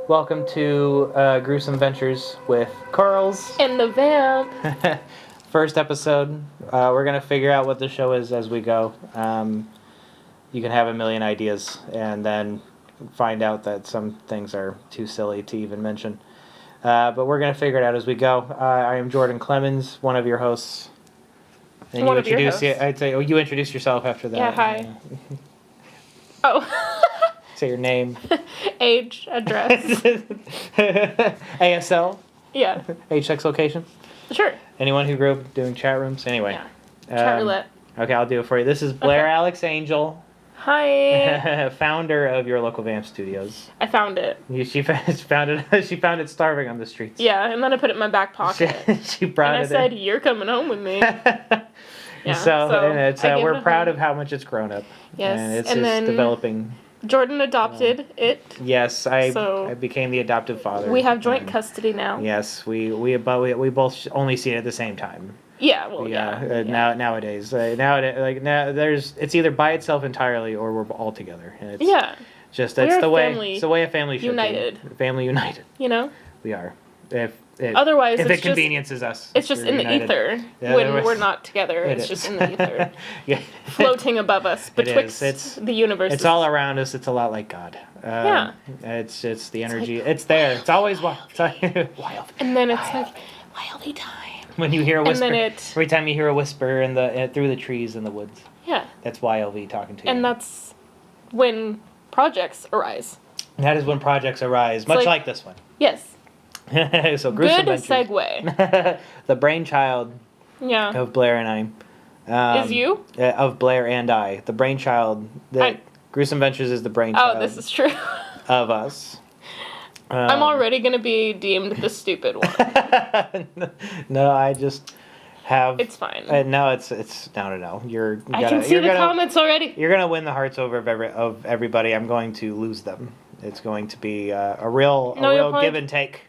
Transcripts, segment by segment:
Welcome to Gruesome Ventures with Curlz and the Vamp. First episode. We're going to figure out what the show is as we go. You can have a million ideas and then find out that some things are too silly to even mention. But we're going to figure it out as we go. I am Jordan Clemens, one of your hosts. And one you of your introduce hosts. I'd say you introduce yourself after that. Yeah, hi. Oh. Say your name. Age, address. ASL. Yeah. Age, sex, location. Sure. Anyone who grew up doing chat rooms? Anyway. Yeah. Chat roulette. Okay, I'll do it for you. This is Blaire Alex Angel. Hi. Founder of your local Vamp Studios. I found it. She found it starving on the streets. Yeah, and then I put it in my back pocket. She brought and it I said, in. "You're coming home with me." Yeah, so and it's, I gave we're it a proud home. of how much it's grown up. Yes, And it's and just then developing. Jordan adopted it. Yes, So I became the adoptive father. We have joint And custody now. Yes, we both only see it at the same time. Yeah, well, yeah. Nowadays, it's either by itself entirely or we're all together. And it's just We're that's the way. family It's the way a family should united. be. Family united. You know. We are. Otherwise, if it's it conveniences us, It's just we're in united. the ether Yeah, when we're not together. It It's is. just in the ether, Yeah. floating above us betwixt It's the universe. It's all around us. It's a lot like God. Yeah. It's the energy. It's there. It's always wild. Wild. And then it's like wildy time. When you hear a whisper, And then every time you hear a whisper in through the trees in the woods, Yeah. that's YLV talking to you. And that's when projects arise. That is when projects arise, much like this one. Yes. So Gruesome Good Ventures. segue. The brainchild Yeah. of Blaire and I. Is you? Of Blaire and I. The brainchild. Gruesome Ventures is the brainchild. Oh, this is true. Of us. I'm already going to be deemed the stupid one. No, I just have. It's fine. No, it's no. I can see the comments already. You're gonna win the hearts over of everybody. I'm going to lose them. It's going to be a real give and take.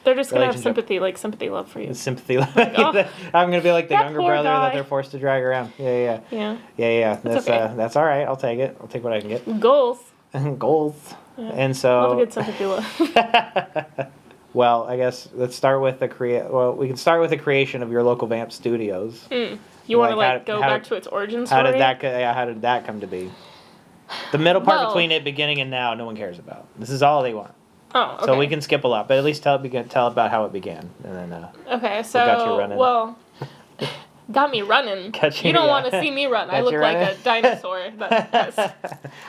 They're just gonna have sympathy love for you. Sympathy. I'm gonna be like the younger brother that they're forced to drag around. Yeah. That's okay. That's all right. I'll take it. I'll take what I can get. Goals. Goals. Yeah. And so. Love a good sympathy love. Well, I guess let's start with we can start with the creation of your local Vamp Studios. You want to go back to its origin story? How did that come to be? The middle part between it beginning and now, no one cares about. This is all they want. Oh, okay. So we can skip a lot, but at least tell about how it began, and then. Okay, so got you running. well, got me running. You don't want to see me run. I look like a dinosaur.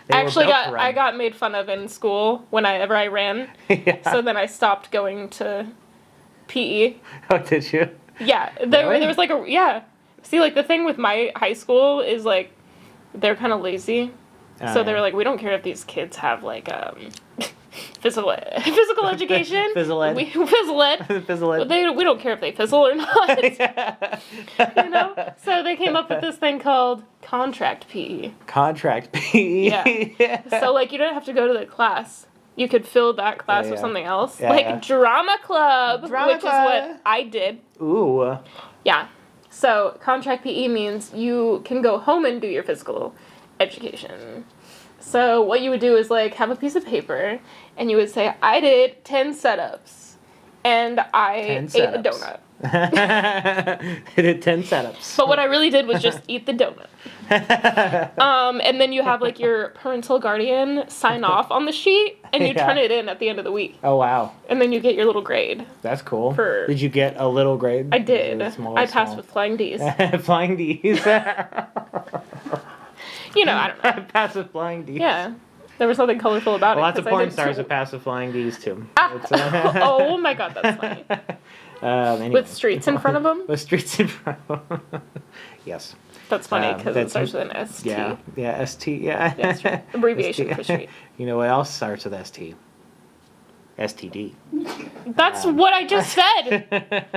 I got made fun of in school whenever I ran. Yeah. So then I stopped going to PE. Oh, did you? Yeah, there was See, like the thing with my high school is like they're kind of lazy. So they were like, we don't care if these kids have like physical education. Fizzle ed. Fizzle ed. Fizzle ed. We don't care if they fizzle or not. You know? So they came up with this thing called contract PE. Contract PE. Yeah. So like you don't have to go to the class. You could fill that class with something else. Drama club. Which is what I did. Ooh. Yeah. So contract PE means you can go home and do your physical education. So what you would do is like have a piece of paper and you would say, I did 10 setups and I ate a donut. I did 10 setups. But what I really did was just eat the donut. And then you have like your parental guardian sign off on the sheet and you turn it in at the end of the week. Oh, wow. And then you get your little grade. That's cool. Did you get a little grade? I did. I passed with flying D's. Flying D's. You know, I don't know. I passed with flying D's. Yeah. There was something colorful about it. Lots of porn stars have passed with flying D's, too. Oh my god, that's funny. Anyway. With streets in front of them? With streets in front of them. Yes. That's funny, because it starts with an ST. Yeah, ST, yeah. Yeah, abbreviation for street. You know what else starts with ST? STD. That's what I just said!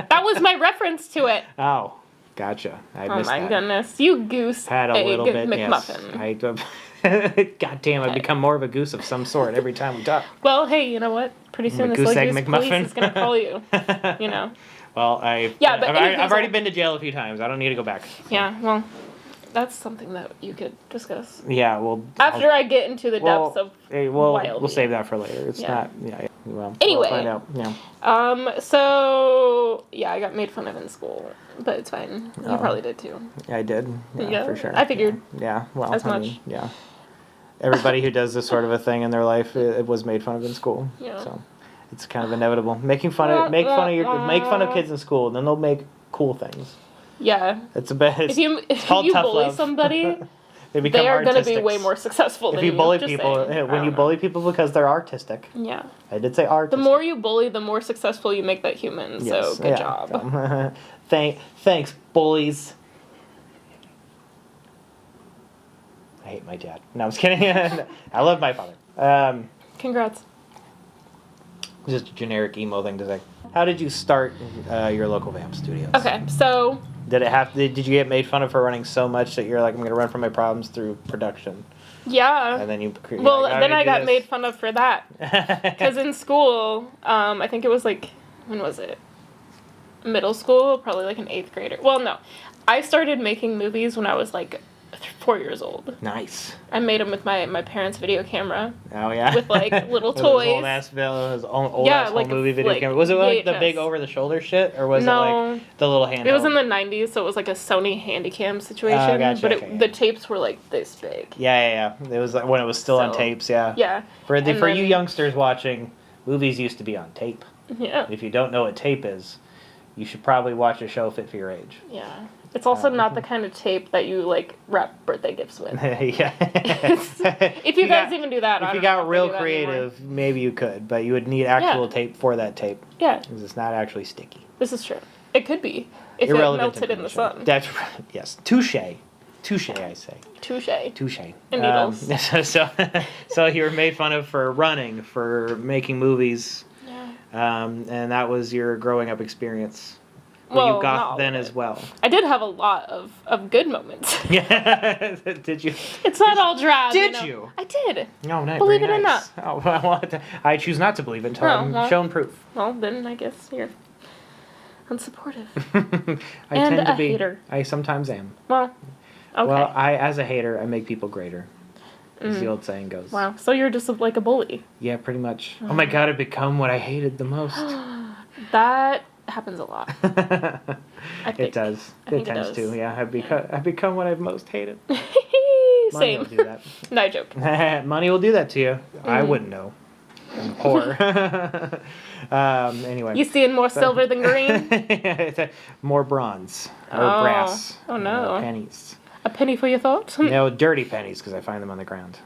That was my reference to it. Oh. Gotcha. I missed that. Oh my goodness. You goose Had a egg little bit, McMuffin. Yes. God damn, I become more of a goose of some sort every time we talk. Well, hey, you know what? Pretty soon this goose egg goose McMuffin. police is going to call you. You know. Well, I've already been to jail a few times. I don't need to go back. Yeah, well, That's something that you could discuss. Yeah, well... After I get into the depths of wild. We'll save that for later. It's not... Yeah, well, anyway. We'll find out. Yeah. So... Yeah, I got made fun of in school. But it's fine. You probably did too. I did. Yeah, for sure. I figured. Yeah, well... As much. Yeah. Everybody who does this sort of a thing in their life, it was made fun of in school. Yeah. So... It's kind of inevitable. Make fun of kids in school, and then they'll make cool things. Yeah. It's a bit. If you bully somebody, they are going to be way more successful than you. If you bully people, when you bully people because they're artistic. Yeah. I did say artistic. The more you bully, the more successful you make that human. Yes. So good job. Thanks, bullies. I hate my dad. No, I was kidding. I love my father. Congrats. Just a generic emo thing to say. How did you start your local Vamp Studios? Okay, so... Did you get made fun of for running so much that you're like, I'm going to run from my problems through production? Yeah. And then you... Well, then I got made fun of for that. Because in school, I think it was like... When was it? Middle school? Probably like an 8th grader. Well, no. I started making movies when I was like 4 years old. Nice. I made them with my parents' video camera. Oh, yeah? With, like, little toys. Old-ass movie video camera. Was it, like, the big over-the-shoulder shit? Or was it, like, the little handheld? It was in the 90s, so it was, like, a Sony Handycam situation. Oh, gotcha, but the tapes were, like, this big. Yeah. It was, like, when it was still on tapes, yeah. Yeah. For you youngsters watching, movies used to be on tape. Yeah. If you don't know what tape is, you should probably watch a show fit for your age. Yeah. It's also not the kind of tape that you, like, wrap birthday gifts with. Yeah. If you guys even do that, if you got real creative, maybe you could, but you would need actual tape for that tape. Yeah. Because it's not actually sticky. This is true. It could be. If Irrelevant it melted in the sun. That's right. Yes. Touche, I say. Touche. And needles. So you were made fun of for running, for making movies. Yeah. And that was your growing up experience. Well, you got then as well. I did have a lot of good moments. Yeah. Did you? It's not all drab. Did you? I did. No, not believe it or not. Oh, I choose not to believe it until I'm shown proof. Well, then I guess you're unsupportive. I tend to be. Hater. I sometimes am. Well, okay. Well, as a hater, I make people greater. As the old saying goes. Wow. So you're just like a bully. Yeah, pretty much. Oh my God, I've become what I hated the most. That happens a lot. It does. It tends to. Yeah, I've become what I've most hated. Same. Money will do that. No, I joke. Money will do that to you. I wouldn't know. I'm poor. Anyway. You seeing more silver than green? More bronze or brass. Oh no. Pennies. A penny for your thoughts? No, dirty pennies because I find them on the ground.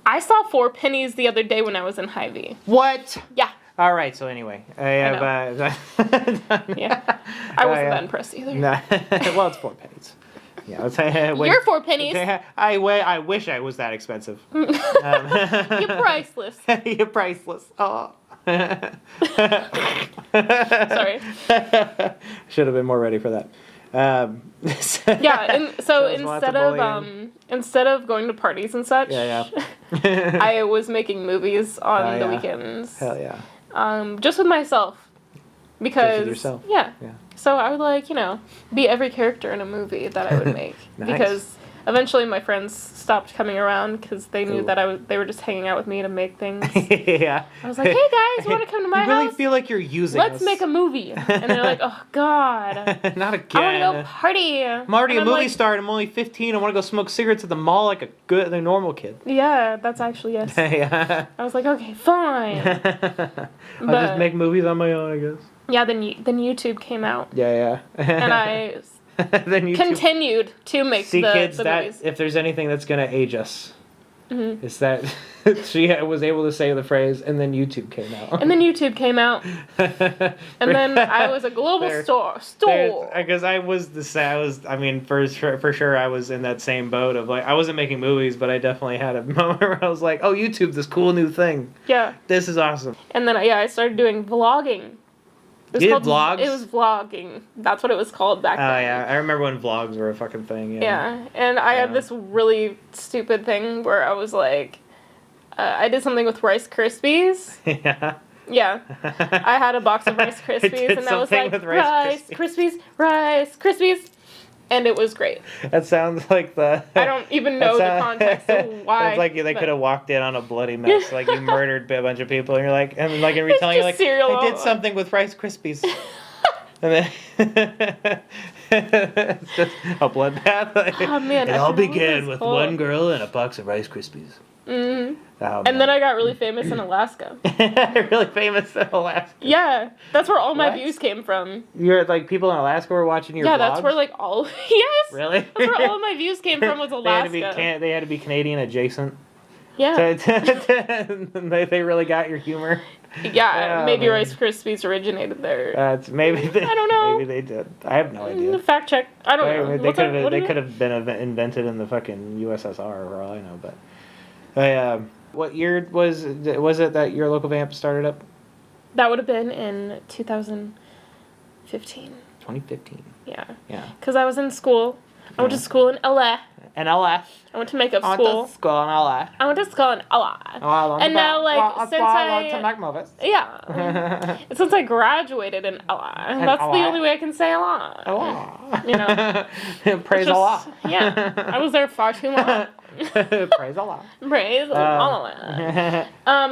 I saw 4 pennies the other day when I was in Hy-Vee. What? Yeah. All right. So anyway, I have. Yeah. I wasn't that impressed either. No. Well, it's 4 pennies. Yeah. You're 4 pennies. I wish I was that expensive. You're priceless. You're priceless. Oh. Sorry. Should have been more ready for that. Yeah, and so instead of going to parties and such, I was making movies on the weekends. Hell yeah. Just with myself. Because just with yourself. Yeah. So I would be every character in a movie that I would make. Nice. Because eventually my friends stopped coming around because they knew that they were just hanging out with me to make things. Yeah. I was like, hey guys, you want to come to my house? You really feel like you're using Let's make a movie. And they're like, oh God. Not again. I want to go party. I'm already a movie star and I'm only 15. I want to go smoke cigarettes at the mall like a normal kid. Yeah, that's actually yes. Yeah. I was like, okay, fine. I'll just make movies on my own, I guess. Yeah, then YouTube came out. Yeah. And I then YouTube continued to make the movies. If there's anything that's going to age us, it's that she was able to say the phrase, and then YouTube came out. And then YouTube came out. And then I was a global store. Because for sure I was in that same boat of I wasn't making movies, but I definitely had a moment where I was like, oh, YouTube's this cool new thing. Yeah. This is awesome. And then, I started doing vlogging. You did vlogs? It was vlogging. That's what it was called back then. Oh, yeah. I remember when vlogs were a fucking thing. Yeah. And I had this really stupid thing where I was like, I did something with Rice Krispies. Yeah. Yeah. I had a box of Rice Krispies, and I was like, Rice Krispies. and it was great. That sounds like the... I don't even know the context of why. Sounds like they could have walked in on a bloody mess. Like you murdered a bunch of people, and you're like, and like in retelling, you're like, cereal I did something with Rice Krispies. And then it's just a bloodbath. Oh man! It all began with one girl and a box of Rice Krispies. Mm-hmm. Oh, and then I got really famous in Alaska. Really famous in Alaska. Yeah, that's where all my What? views came from. You're like people in Alaska were watching your vlogs? That's where like all yes. Really? That's where all of my views came from was Alaska. They had to be Canadian adjacent. Yeah. They really got your humor. Yeah, Oh, maybe man. Rice Krispies originated there. Maybe they, I don't know. Maybe they did. I have no idea. Fact check. I don't know. They could have been invented in the fucking USSR for all I know. But what year was it that your local vamp started up? That would have been in 2015. 2015. Yeah. Yeah. Because I was in school. I went to school in LA. In LA. I went to makeup I school. went to school in LA. I went to school in LA. And now, like, since to make movies. Yeah. Since I graduated in LA, that's the only way I can say LA. LA. You know. Praise Allah. Yeah. I was there far too long. Praise Allah. Praise Allah.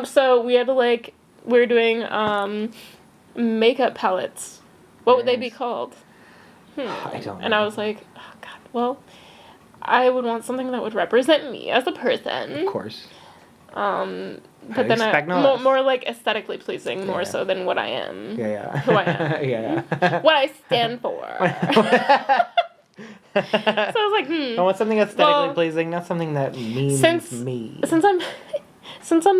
So we had to, like, we were doing makeup palettes. What would they be called? I don't know. And I was like, oh, God, well, I would want something that would represent me as a person. Of course. But then more like aesthetically pleasing, more so than what I am. Yeah. Who I am. Yeah. What I stand for. So I was like, I want something aesthetically pleasing, not something that means me. Since I'm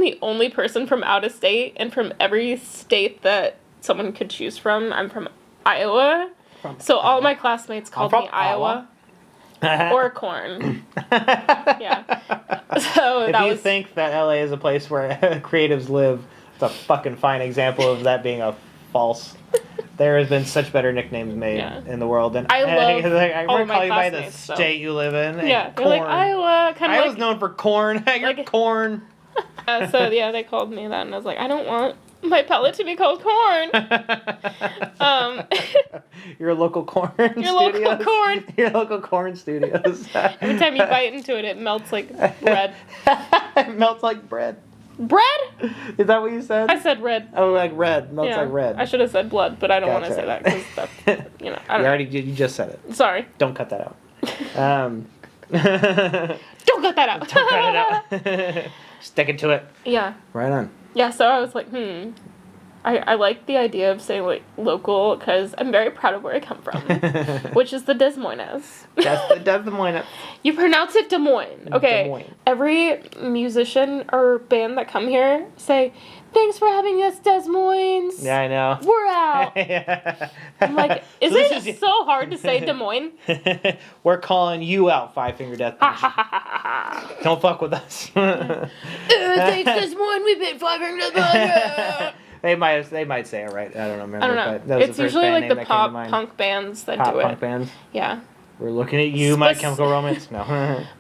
the only person from out of state, and from every state that someone could choose from, I'm from Iowa. So all my classmates called me Iowa. Or corn. Yeah. So if you think that LA is a place where creatives live, it's a fucking fine example of that being a false. There has been such better nicknames made in the world than I love I all want of to call my you by the classmates, so. state you live in. Yeah, corn. they're like Iowa, kind of I like. was known for corn. You're like, corn. So yeah, they called me that, and I was like, I don't want my palette to be called corn. Your local corn studios. Local corn. Your local corn studios. Every time you bite into it, it melts like bread. It melts like bread. Bread? Is that what you said? I said red. Oh, like red. Melts like red. I should have said blood, but I don't want to say that because that's, you know, I don't know. You just said it. Sorry. Don't cut that out. Don't cut that out. Don't cut it out. Stick it to it. Yeah. Right on. Yeah, so I was like, I like the idea of saying, like, local, because I'm very proud of where I come from, which is the Des Moines. That's the Des Moines. You pronounce it Des Moines. Okay. Des Moines. Every musician or band that come here say, thanks for having us, Des Moines. Yeah, I know. We're out. Yeah. I'm like, is it so hard to say Des Moines? We're calling you out, Five Finger Death Punch. Don't fuck with us. Thanks, Des Moines. We've been 5 Finger Death Punch. They might say it right. I don't remember. I don't know. But that was It's the first usually band like the name pop that came to mind. punk bands that Pop do it. Punk bands. Yeah. We're looking at you, My Chemical Romance. No.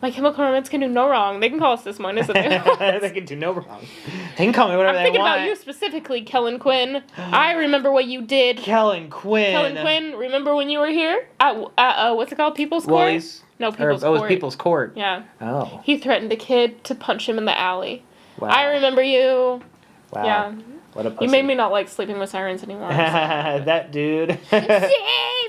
My Chemical Romance can do no wrong. They can call us Des Moines if they want. They can do no wrong. They can call me whatever they want. I'm thinking about you specifically, Kellen Quinn. I remember what you did. Kellen Quinn. Remember when you were here at what's it called? People's Court? Woolies? No, People's Court. It was People's Court. Yeah. Oh. He threatened a kid to punch him in the alley. Wow. I remember you. Wow. Yeah. What a pussy. You made me not like Sleeping with Sirens anymore. That dude. Stay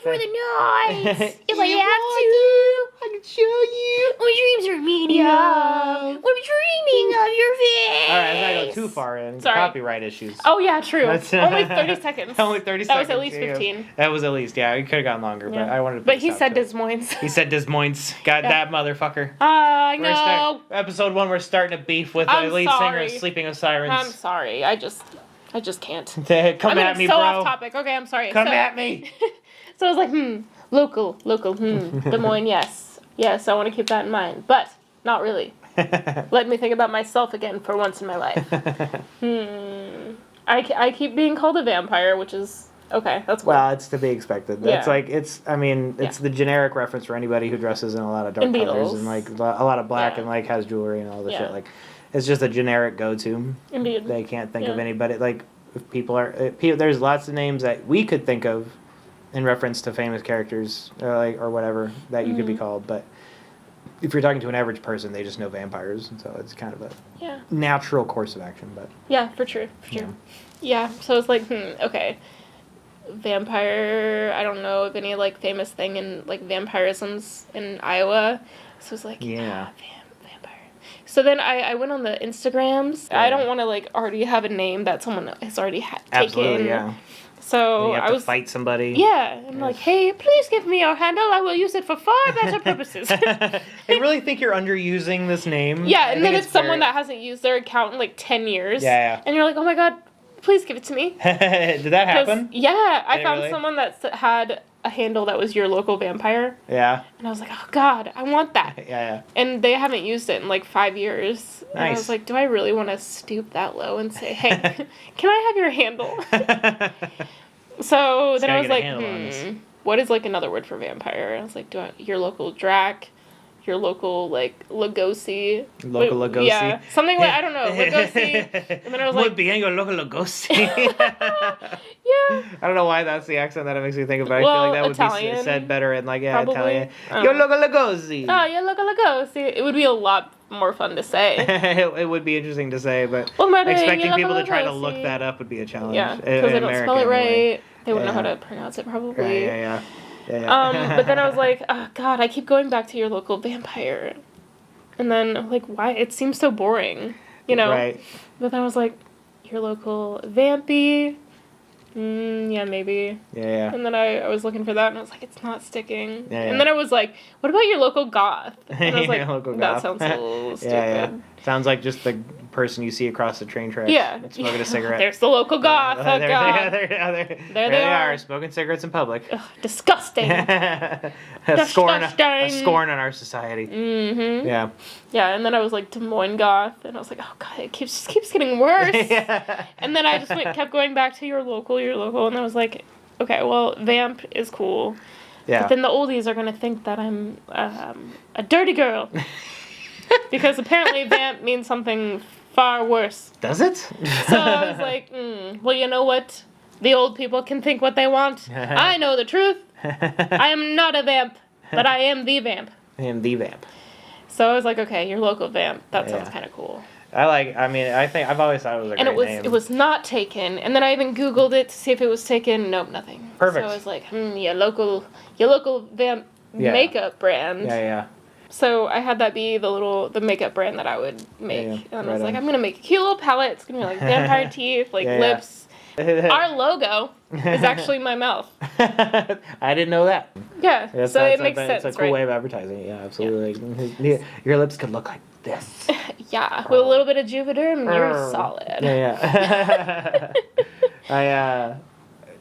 for the night. If I have to, I can show you. My dreams are medium. I'm dreaming of your face. Alright, I gotta go too far in. Sorry. Copyright issues. Oh yeah, true. Only 30 seconds. Only 30 seconds. That was at least 15. That was at least, yeah. It could have gone longer, but I wanted to. But he said Des Moines. He said Des Moines. Got that motherfucker. I know. Episode 1, we're starting to beef with the lead singer of Sleeping with Sirens. I'm sorry. I just can't. Come at me, so bro. Off topic. Okay, I'm sorry. Come at me. So I was like, local, Des Moines, yes. Yes, I want to keep that in mind. But not really. Let me think about myself again for once in my life. I keep being called a vampire, which is okay. That's cool. Well, it's to be expected. Yeah. It's like it's the generic reference for anybody who dresses in a lot of dark colors and like a lot of black and like has jewelry and all this shit. Like, it's just a generic go-to. Indeed. They can't think of anybody like if people are. There's lots of names that we could think of in reference to famous characters or whatever that you could be called. But if you're talking to an average person, they just know vampires, and so it's kind of a natural course of action. But yeah, for sure. Yeah, so it's like, okay, vampire. I don't know of any like famous thing in like vampirisms in Iowa. So it's like vampire. So then I went on the Instagrams. I don't want to like already have a name that someone has already taken. Absolutely, yeah. So I was fight somebody. Yeah, I'm like, hey, please give me your handle. I will use it for far better purposes. I really think you're underusing this name. Yeah, and then it's someone that hasn't used their account in like 10 years. Yeah. And you're like, oh my god, please give it to me. Did that happen? Yeah, I found someone that had a handle that was your local vampire. Yeah. And I was like, oh god, I want that. Yeah. And they haven't used it in like 5 years. Nice. And I was like, do I really want to stoop that low and say, hey, can I have your handle? So then I was like, what is like another word for vampire? I was like, your local Drac, your local like Lugosi. Local Lugosi? Yeah, something like, I don't know, Lugosi. And then I was like, being a local Lugosi. Yeah. I don't know why that's the accent that it makes me think of, but I feel like that would Italian, be said better in like, probably. Italian. Your local Lugosi. Oh, your local Lugosi. It would be a lot more fun to say. It would be interesting to say, but expecting people to try to look that up would be a challenge. Yeah, because they don't spell it right. They wouldn't know how to pronounce it, probably. Yeah. But then I was like, oh, God, I keep going back to your local vampire. And then I'm like, why? It seems so boring, you know? Right. But then I was like, your local vampy. Yeah, maybe. Yeah. And then I was looking for that, and I was like, it's not sticking. Yeah. And then I was like, what about your local goth? And I was like, local that goth. sounds a little stupid. Yeah. Sounds like just the person you see across the train tracks. Yeah. Smoking a cigarette. There's the local goth. Oh, God. There they are, smoking cigarettes in public. Ugh, disgusting. a scorn on our society. Mm-hmm. Yeah. Yeah, and then I was like, Des Moines goth, and I was like, oh, God, it keeps getting worse. Yeah. And then I just kept going back to your local, and I was like, okay, well, Vamp is cool. Yeah. But then the oldies are going to think that I'm a dirty girl. Because apparently Vamp means something far worse. Does it? So I was like, well, you know what? The old people can think what they want. I know the truth. I am not a vamp, but I am the vamp. I am the vamp. So I was like, okay, your local vamp. That sounds kind of cool. I think I've always thought it was a great name. It was not taken. And then I even Googled it to see if it was taken. Nope, nothing. Perfect. So I was like, your local vamp makeup brand. Yeah. So I had that be the makeup brand that I would make. Yeah. And I was like, I'm going to make a cute little palette. It's going to be like vampire teeth, like lips. Our logo is actually my mouth. I didn't know that. Yeah, so it makes sense, It's a cool way of advertising it. Yeah, absolutely. Yeah. Your lips could look like this. Yeah, with a little bit of Juvederm, you're solid. Yeah.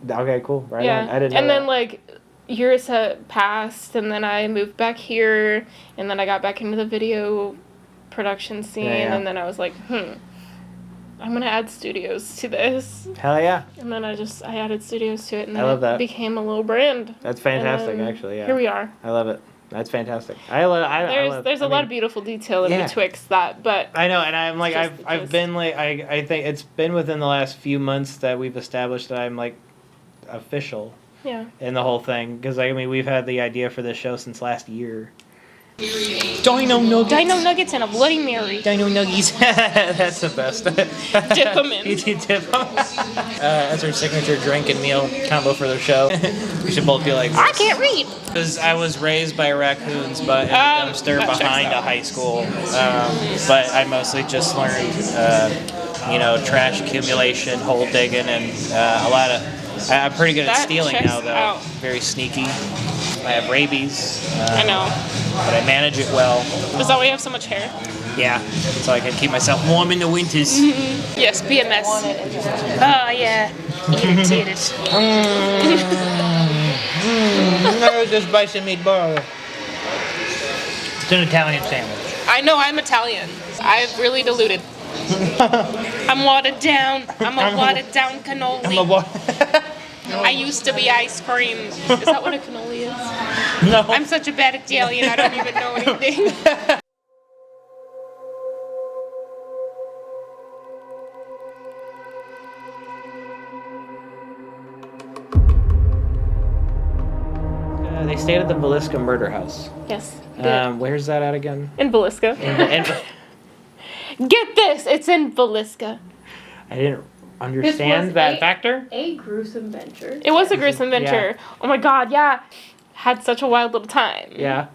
Okay, cool. Right on. I didn't know and then that. like years had passed, and then I moved back here, and then I got back into the video production scene, and then I was like, I'm gonna add studios to this. Hell yeah. And then I added studios to it, and I love then that. it became a little brand. That's fantastic, actually. Yeah. Here we are. I love it. That's fantastic. There's a lot of beautiful detail in betwixt that, but I know, and I'm like I've been like I think it's been within the last few months that we've established that I'm like official. Yeah. In the whole thing, because I mean we've had the idea for this show since last year. Dino Nuggets and a Bloody Mary. Dino Nuggies. That's the best. Dip them in. You dip them. That's our signature drink and meal combo for the show. We should both be like this. I can't read. Because I was raised by raccoons, but in a dumpster behind a high school. But I mostly just learned, trash accumulation, hole digging, and a lot of. I'm pretty good at stealing now, though. Out. Very sneaky. I have rabies. I know. But I manage it well. Is that why you have so much hair? Yeah, so I can keep myself warm in the winters. Mm-hmm. Yes, be a mess. Oh, yeah. Irritated. Just buy some meatball. It's an Italian sandwich. I know, I'm Italian. I've really diluted. I'm watered down. I'm a watered down cannoli. I used to be ice cream. Is that what a cannoli is? No. I'm such a bad Italian, I don't even know anything. stayed at the Biesa murder house. Yes. we did. Where's that at again? In Biesa. Get this! It's in Biesa. I didn't understand that factor. A gruesome venture. It was a gruesome venture. Yeah. Oh my god, yeah. Had such a wild little time. Yeah.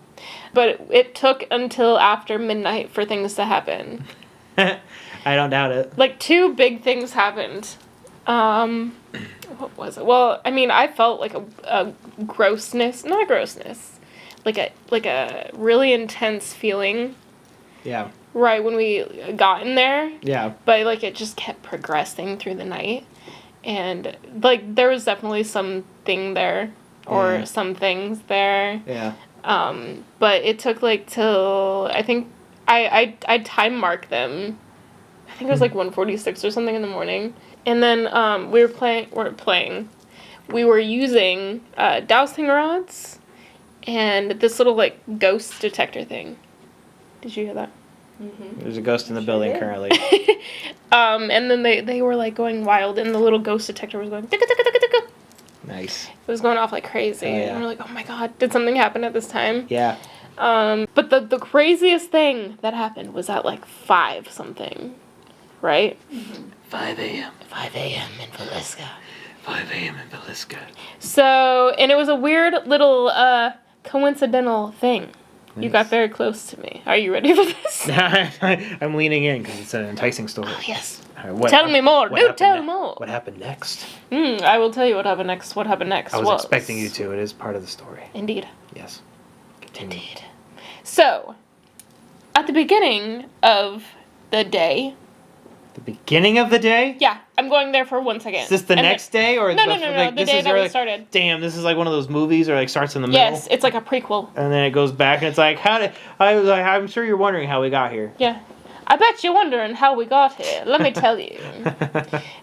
But it took until after midnight for things to happen. I don't doubt it. Like, 2 big things happened. What was it? Well, I mean, I felt like a grossness. Not grossness. Like a really intense feeling. Yeah. Right when we got in there. Yeah. But, like, it just kept progressing through the night. And, like, there was definitely something there. Or some things there. Yeah. But it took, like, till... I think... I time marked them. I think it was, like, 1:46 or something in the morning. And then, we were using, dowsing rods. And this little, like, ghost detector thing. Did you hear that? Mm-hmm. There's a ghost in the building currently. And then they were like going wild, and the little ghost detector was going ticka ticka ticka ticka. Nice. It was going off like crazy. Oh, yeah. And we're like, oh my god, did something happen at this time? Yeah. But the craziest thing that happened was at like 5 something, right? Mm-hmm. 5 a.m. 5 a.m. in Biesa. 5 a.m. in Biesa. So, and it was a weird little coincidental thing. Nice. You got very close to me. Are you ready for this? I'm leaning in because it's an enticing story. Oh, yes. Right, tell me more. Tell me more. What happened next? I will tell you what happened next. What happened next I was expecting you to. It is part of the story. Indeed. Yes. Continue. Indeed. So, at the beginning of the day... The beginning of the day? Yeah, I'm going there for 1 second. Is this the next day? Or No, like, the day that we started. Damn, this is like one of those movies or like starts in the middle? Yes, it's like a prequel. And then it goes back and it's like, I'm sure you're wondering how we got here. Yeah. I bet you're wondering how we got here. Let me tell you.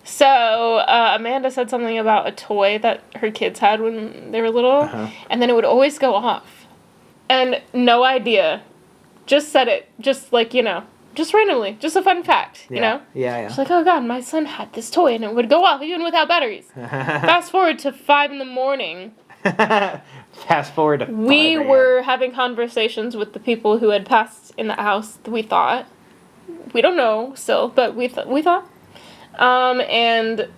So, Amanda said something about a toy that her kids had when they were little, and then it would always go off. And no idea. Just said it. Just like, just randomly. Just a fun fact, you know? Yeah. She's like, oh god, my son had this toy and it would go off even without batteries. Fast forward to 5 a.m. Fast forward to 5 We were having conversations with the people who had passed in the house, we thought. We don't know still, but we thought. And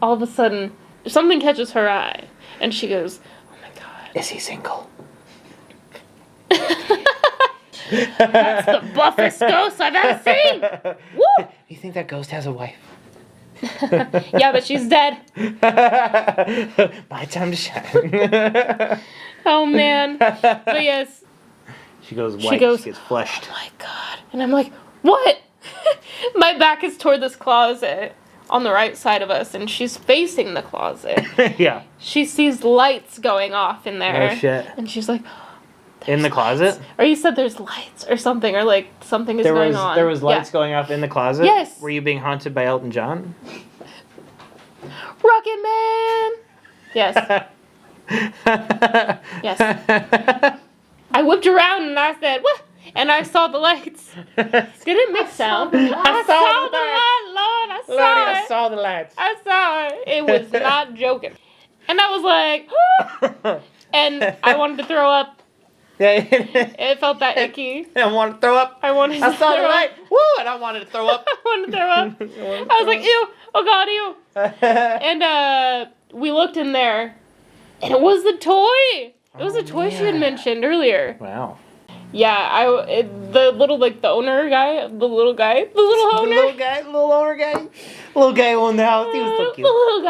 all of a sudden, something catches her eye. And she goes, oh my god. Is he single? That's the buffest ghost I've ever seen! Woo! You think that ghost has a wife? Yeah, but she's dead. My time to shine. Oh, man. But yes. She goes white. She gets flushed. Oh my god. And I'm like, what? My back is toward this closet on the right side of us, and she's facing the closet. Yeah. She sees lights going off in there. Oh, shit. And she's like, in the closet? Or you said there's lights or something, or like something is going on. There was lights going off in the closet? Yes. Were you being haunted by Elton John? Rocket Man! Yes. Yes. I whipped around and I said, what? And I saw the lights. Did it make sound? I saw the light, Lord. I saw it. I saw the lights. I saw it. It was not joking. And I was like, and I wanted to throw up. It felt that icky. I wanted to throw up. I saw the light. Woo! And I wanted to throw up. I wanted to throw up. I was like, ew. Oh, God, ew. And we looked in there, and it was the toy. It was a toy she had mentioned earlier. Wow. Yeah, the owner guy, the little owner. Little guy owned the house. He was so cute. The little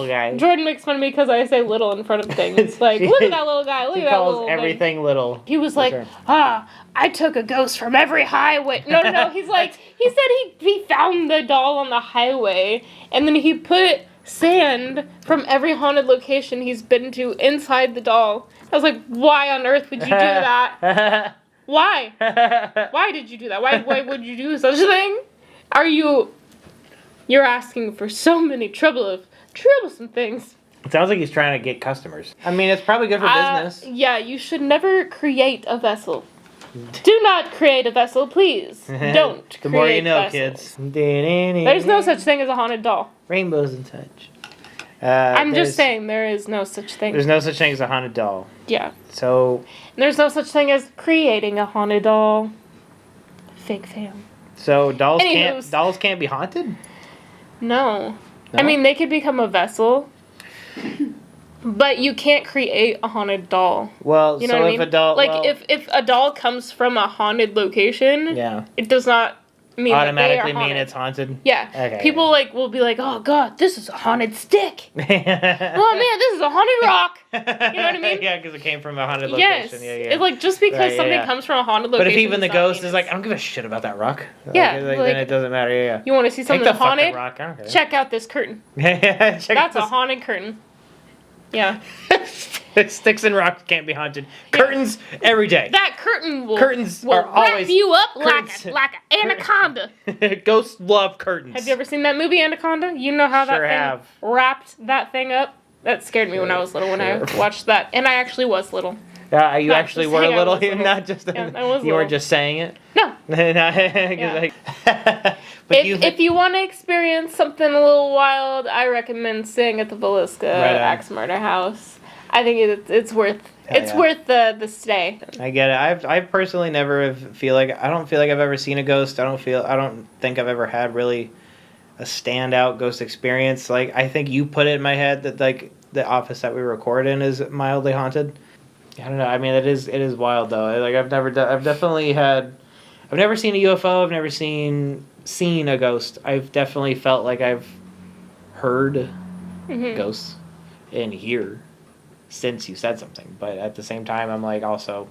guy. Jordan makes fun of me because I say little in front of things. It's like, look at that little guy. Look at that little guy. He calls everything little. He was like, I took a ghost from every highway. No. He's like, he said he found the doll on the highway, and then he put sand from every haunted location he's been to inside the doll. I was like, why on earth would you do that? Why? Why did you do that? Why would you do such a thing? You're asking for so many troublesome things. It sounds like he's trying to get customers. I mean, it's probably good for business. Yeah, you should never create a vessel. Do not create a vessel, please. Don't. The more you know, vessels. kids. There's no such thing as a haunted doll. Rainbows and such. I'm there's- just saying there is no such thing. There's no such thing as a haunted doll. Yeah. So There's no such thing as creating a haunted doll. Fake fan. dolls Anywho's. can't be haunted? No. No? I mean, they could become a vessel, but you can't create a haunted doll. Well, You know so what I if mean? a doll Like, well, if a doll comes from a haunted location, yeah, it does not mean automatically that they are mean haunted. it's haunted. Yeah. Okay. People will be like, oh god, this is a haunted stick. Oh man, this is a haunted rock. You know what I mean? Yeah, because it came from a haunted Yes. location. Yeah, yeah. It's like just because Right, yeah, something yeah. comes from a haunted But location. if even the does not ghost mean is like, I it's- don't give a shit about that rock. Yeah, then like- it doesn't matter. Yeah. You want to see Take something the fucking haunted? rock. I don't care. Check out this curtain. Check That's a this- haunted curtain. Yeah. Sticks and rocks can't be haunted. Curtains every day. That curtain will, Curtains will are wrap always- you up curtains- like an anaconda. Ghosts love curtains. Have you ever seen that movie Anaconda? You know how that Sure thing have. wrapped that thing up? That scared me when I was little when I Sure. watched that. And I actually was little. You Not actually just were saying I little, was little. not just Yeah, I was you weren't little. just saying it. No. Like, but If you want to experience something a little wild, I recommend staying at the Biesa Right on. Axe Murder House. I think it's worth Hell it's yeah. worth the stay. I get it. I personally never I don't feel like I've ever seen a ghost. I don't think I've ever had really a standout ghost experience. Like, I think you put it in my head that like the office that we record in is mildly haunted. I don't know. I mean, it is wild though. Like, I've never seen a UFO. I've never seen a ghost. I've definitely felt like I've heard Mhm. ghosts in here since you said something. But at the same time, I'm like, also,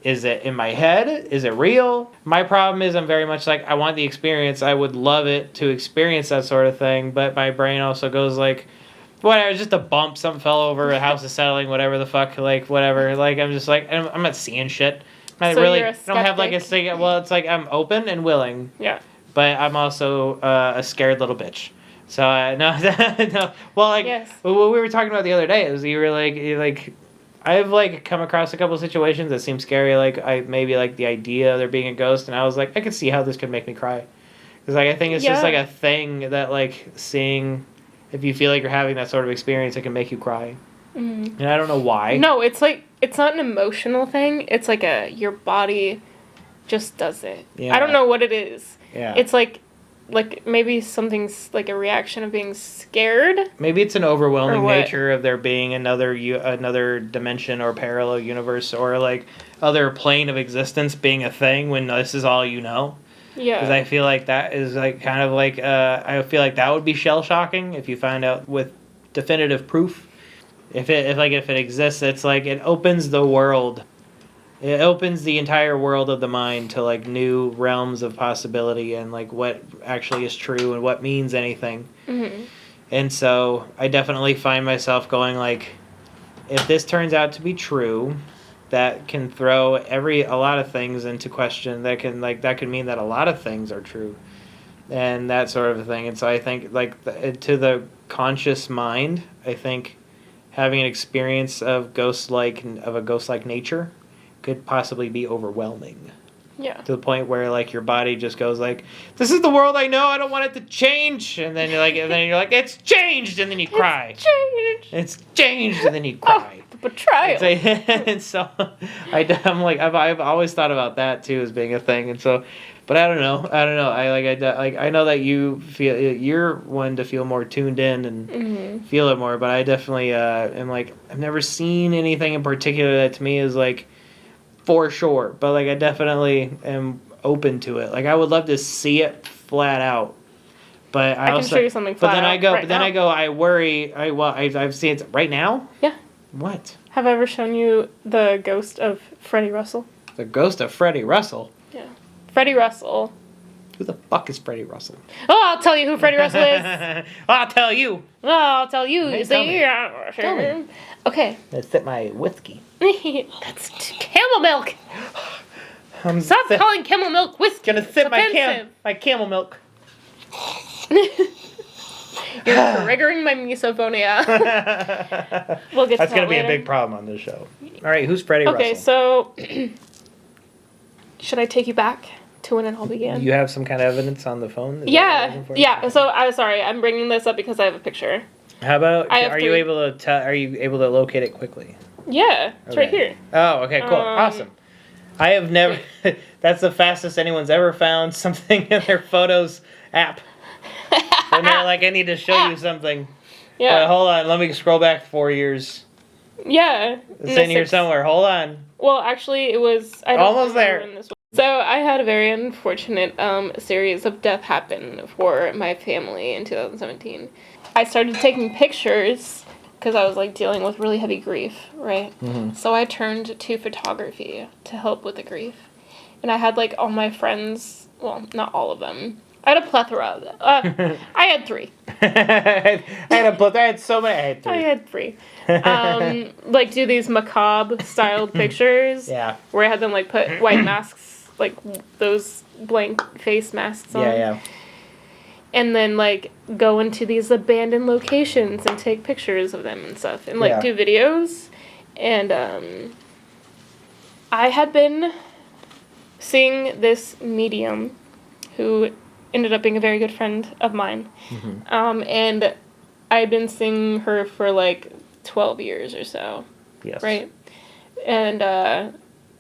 is it in my head? Is it real? My problem is I'm very much like, I want the experience. I would love it to experience that sort of thing. But my brain also goes like, whatever, it's just a bump. Something fell over. A house is settling. Whatever the fuck. Like, whatever. Like, I'm just like, I'm not seeing shit. I So really you're a don't have like a skeptic? thing. Well, it's like I'm open and willing. Yeah. But I'm also a scared little bitch. So no, no. Well, like Yes. what we were talking about the other day is you're like I've like come across a couple situations that seem scary. Like I maybe like the idea of there being a ghost, and I was like, I could see how this could make me cry, because like I think it's just Yeah. like a thing that like seeing, if you feel like you're having that sort of experience, it can make you cry, Mhm. and I don't know why. No, it's like it's not an emotional thing. It's like your body just does it. Yeah. I don't know what it is. Yeah. It's like maybe something's like a reaction of being scared. Maybe it's an overwhelming Or what? nature of there being another dimension or parallel universe or like other plane of existence being a thing when this is all you know. Yeah. Because I feel like that is like kind of like I feel like that would be shell shocking if you find out with definitive proof. If it exists, it's like it opens the world. It opens the entire world of the mind to like new realms of possibility and like what actually is true and what means anything. Mm-hmm. And so I definitely find myself going like, if this turns out to be true, that can throw a lot of things into question. That can mean that a lot of things are true, and that sort of thing. And so I think like to the conscious mind, I think having an experience of a ghost-like nature could possibly be overwhelming. Yeah. To the point where like your body just goes like, this is the world I know, I don't want it to change, and then you're like it's changed, and then you cry. It's changed, and then you cry. Oh, the betrayal. It's like, and so I'm like I've always thought about that too as being a thing, and so, but I don't know. I know that you feel you're one to feel more tuned in and Mm-hmm. feel it more, but I definitely am like I've never seen anything in particular that to me is like for sure, but like I definitely am open to it. Like I would love to see it flat out, but I can also show you something But flat then out I go, right but then now. I go. I worry. I've seen it right now. Yeah. What? Have I ever shown you the ghost of Freddie Russell? The ghost of Freddie Russell. Yeah. Freddie Russell. Who the fuck is Freddie Russell? Oh, I'll tell you who Freddie Russell is. I'll tell you. Oh, I'll tell you. Hey, You tell see? me. Yeah, Tell me. Okay. Let's sip my whiskey. That's camel milk. I'm Stop calling camel milk whiskey. gonna sip It's offensive. my camel milk. You're triggering my misophonia. We'll get to That's that gonna be a later. big problem on this show. All right, who's Freddie Okay, Russell? so should I take you back to when it all began? You have some kind of evidence on the phone? Is that what you're Yeah, looking for? yeah. So I'm sorry, I'm bringing this up because I have a picture. How about, I have are you 3. able to are you able to locate it quickly? Yeah, it's right here. Oh, okay, cool. Awesome. I have never, that's the fastest anyone's ever found something in their Photos app. When they're like, I need to show you something. Yeah. But hold on, let me scroll back 4 years. Yeah. It's in here somewhere. Hold on. Well, actually, it was... I don't Almost there. remember when this was. So, I had a very unfortunate series of death happen for my family in 2017. I started taking pictures because I was, like, dealing with really heavy grief, right? Mm-hmm. So, I turned to photography to help with the grief. And I had, like, all my friends... Well, not all of them. I had a plethora. I had 3. I had so many. I had 3. I had 3. Like, do these macabre styled pictures. Yeah. Where I had them, like, put white masks, like, those blank face masks on. Yeah. And then, like, go into these abandoned locations and take pictures of them and stuff. And, like, do videos. And, I had been seeing this medium who ended up being a very good friend of mine. Mm-hmm. And I'd been seeing her for, like, 12 years or so. Yes. Right? And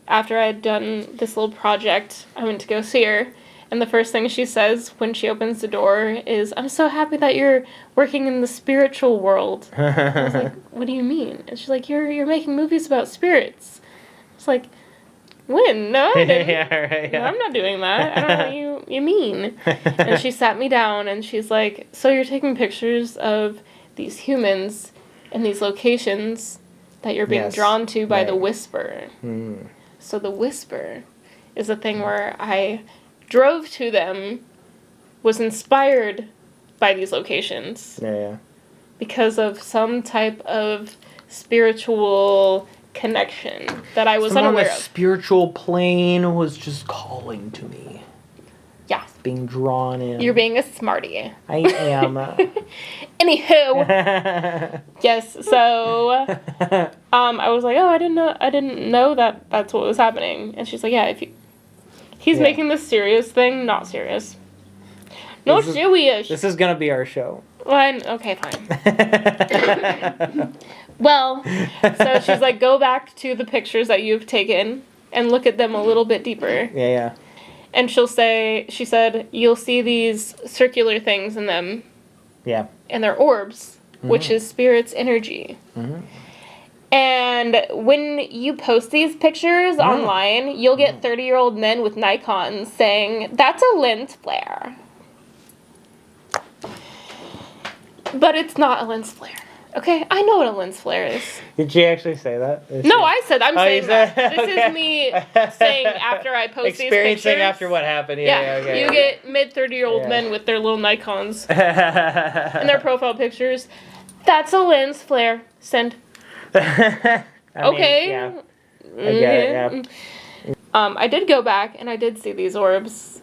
after I had done this little project, I went to go see her. And the first thing she says when she opens the door is, I'm so happy that you're working in the spiritual world. I was like, what do you mean? And she's like, you're making movies about spirits. It's like, when? No, I didn't. Yeah. No, I'm not doing that. I don't know what you mean. And she sat me down and she's like, so you're taking pictures of these humans in these locations that you're being drawn to by the whisper. Mm. So the whisper is a thing where I drove to them, was inspired by these locations. Yeah. Because of some type of spiritual connection that I was unaware of. Spiritual plane was just calling to me. Yeah. Being drawn in. You're being a smarty. I am. Anywho. Yes, so I was like, oh, I didn't know that that's what was happening. And she's like, yeah, he's making this serious thing not serious. No serious. This is gonna be our show. Okay, fine. Well, so she's like, go back to the pictures that you've taken and look at them a little bit deeper. Yeah. And she said, you'll see these circular things in them. Yeah. And they're orbs, which is spirit's energy. Mm-hmm. And when you post these pictures online, you'll get 30-year-old men with Nikons saying, that's a lens flare. But it's not a lens flare. Okay, I know what a lens flare is. Did she actually say that? I'm saying that. This is me saying after I post these pictures. Experiencing after what happened. Yeah. Okay, you get mid-30-year-old men with their little Nikons and their profile pictures. That's a lens flare. Send. Okay. Yeah. I get it, yeah. I did go back and I did see these orbs.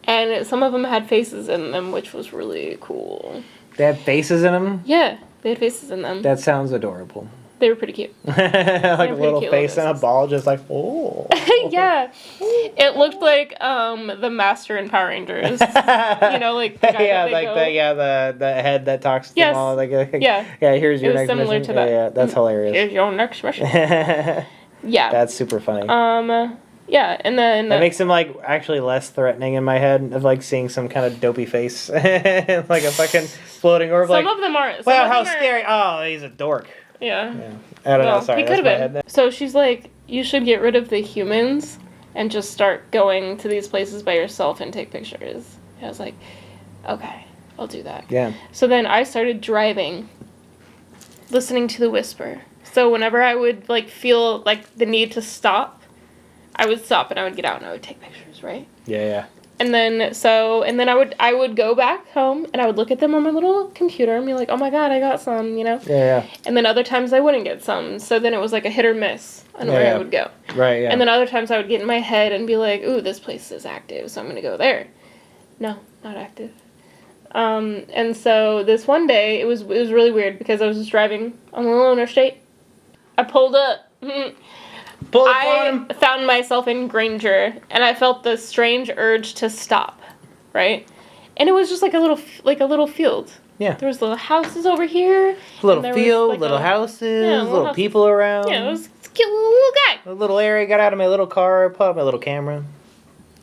And some of them had faces in them, which was really cool. They had faces in them? Yeah. They had faces in them. That sounds adorable. They were pretty cute. Like a little face and a ball, just like, oh. Yeah. It looked like the Master in Power Rangers. You know, like the guy the head that talks to them all. Yeah, here's your next mission. It was similar to that. Yeah, that's hilarious. Here's your next mission. Yeah. That's super funny. Yeah, and then... That makes him, like, actually less threatening in my head of, like, seeing some kind of dopey face. Like a fucking floating orb. Some of them aren't. Wow, how scary. Oh, he's a dork. Yeah. I don't know, sorry. He could have been. So she's like, you should get rid of the humans and just start going to these places by yourself and take pictures. And I was like, okay, I'll do that. Yeah. So then I started driving, listening to the whisper. So whenever I would, like, feel, like, the need to stop, I would stop and I would get out and I would take pictures, right? Yeah. And then I would go back home and I would look at them on my little computer and be like, oh my god, I got some, you know? Yeah. And then other times I wouldn't get some. So then it was like a hit or miss on where I would go. Right, yeah. And then other times I would get in my head and be like, ooh, this place is active, so I'm going to go there. No, not active. And so this one day, it was really weird because I was just driving on the little interstate. I pulled up. I found myself in Granger, and I felt this strange urge to stop, right? And it was just like a little field. Yeah. There was little houses over here. Little and there was, field, like, little a- houses, yeah, little houses. people around. Yeah, it was a cute little guy. A little area. Got out of my little car, put out my little camera.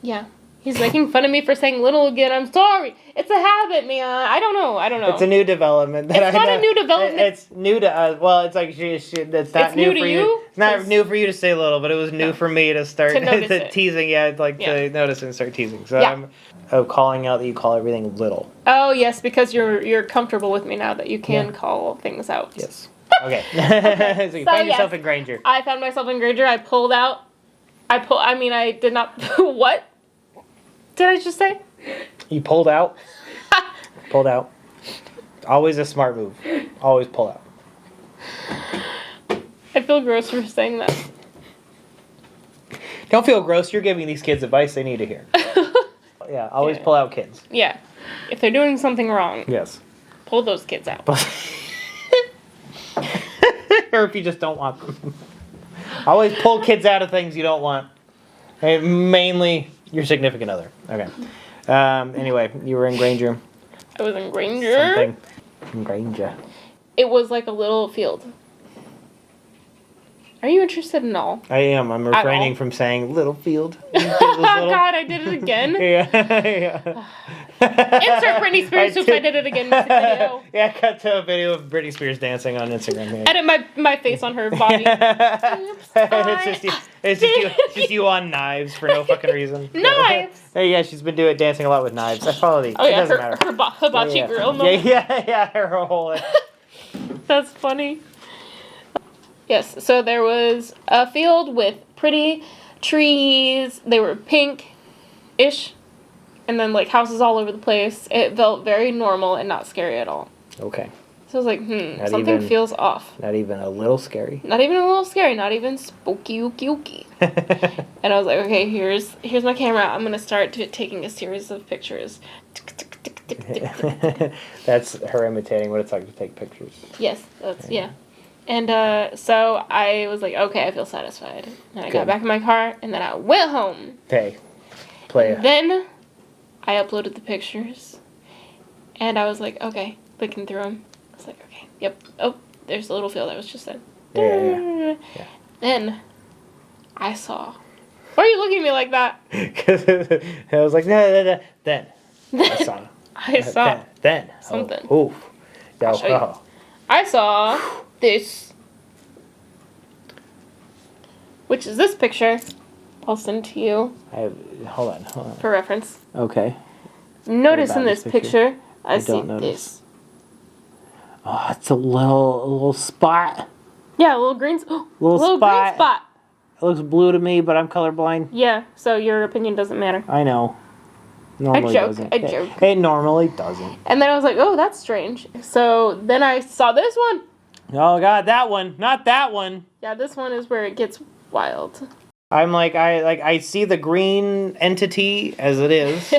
Yeah. He's making fun of me for saying little again. I'm sorry. It's a habit, man. I don't know. It's a new development. That It's not a new development. It's new to us. Well, it's like it's not It's new new for to you. you? It's not 'Cause- new for you to say little, but it was new No. for me to start To notice it. teasing. Yeah, like Yeah. to notice and start teasing. So Yeah. I'm calling out that you call everything little. Oh, yes, because you're comfortable with me now that you can Yeah. call things out. Yes. Okay. So you So, find yourself yes. in Granger. I found myself in Granger. I pulled out. I did not. What? Did I just say? You pulled out. Pulled out. Always a smart move. Always pull out. I feel gross for saying that. Don't feel gross. You're giving these kids advice they need to hear. Yeah, always Yeah. pull out kids. Yeah. If they're doing something wrong, Yes. pull those kids out. Or if you just don't want them. Always pull kids out of things you don't want. And mainly your significant other. Okay. Anyway, you were in Granger. I was in Granger. Something. In Granger. It was like a little field. Are you interested in all? I am. I'm all? refraining from saying little field. Oh God, I did it again. Yeah. Insert Britney Spears. Oops, I did it again. Music video. Yeah, cut to a video of Britney Spears dancing on Instagram. Here. Edit my face on her body. It's just you on knives for no fucking reason. Knives. Hey, yeah, she's been dancing a lot with knives. I follow these. Oh It yeah, doesn't her matter. hibachi Yeah. grill. No, Yeah, her whole. that's funny. Yes, so there was a field with pretty trees. They were pink-ish, and then like houses all over the place. It felt very normal and not scary at all. Okay. So I was like, Not something even- feels off. Not even a little scary. Not even a little scary. Not even spooky, ooky, ooky. And I was like, okay, here's my camera. I'm gonna start taking a series of pictures. That's her imitating what it's like to take pictures. Yes, that's yeah. And so I was like, okay, I feel satisfied. And I got Good. back in my car, and then I went home. Hey, play it. Then I uploaded the pictures, and I was like, okay, clicking through them. I was like, okay, yep. Oh, there's the little field I was just in. Yeah. Then I saw. Why are you looking at me like that? Because I was like, no. Then I saw. I saw. Then. Something. Oh. I'll show you. I saw this, which is this picture. I'll send to you Hold on. for reference. Okay. Notice about in this this picture? picture, I see don't notice. this. Oh, it's a little spot. Yeah, a little green, Little green spot. spot. It looks blue to me, but I'm colorblind. Yeah, so your opinion doesn't matter. I know. Normally joke, doesn't. I joke. It normally doesn't. And then I was like, oh, that's strange. So then I saw this one. Oh God, that one, not that one. Yeah, this one is where it gets wild. I'm like I see the green entity as it is,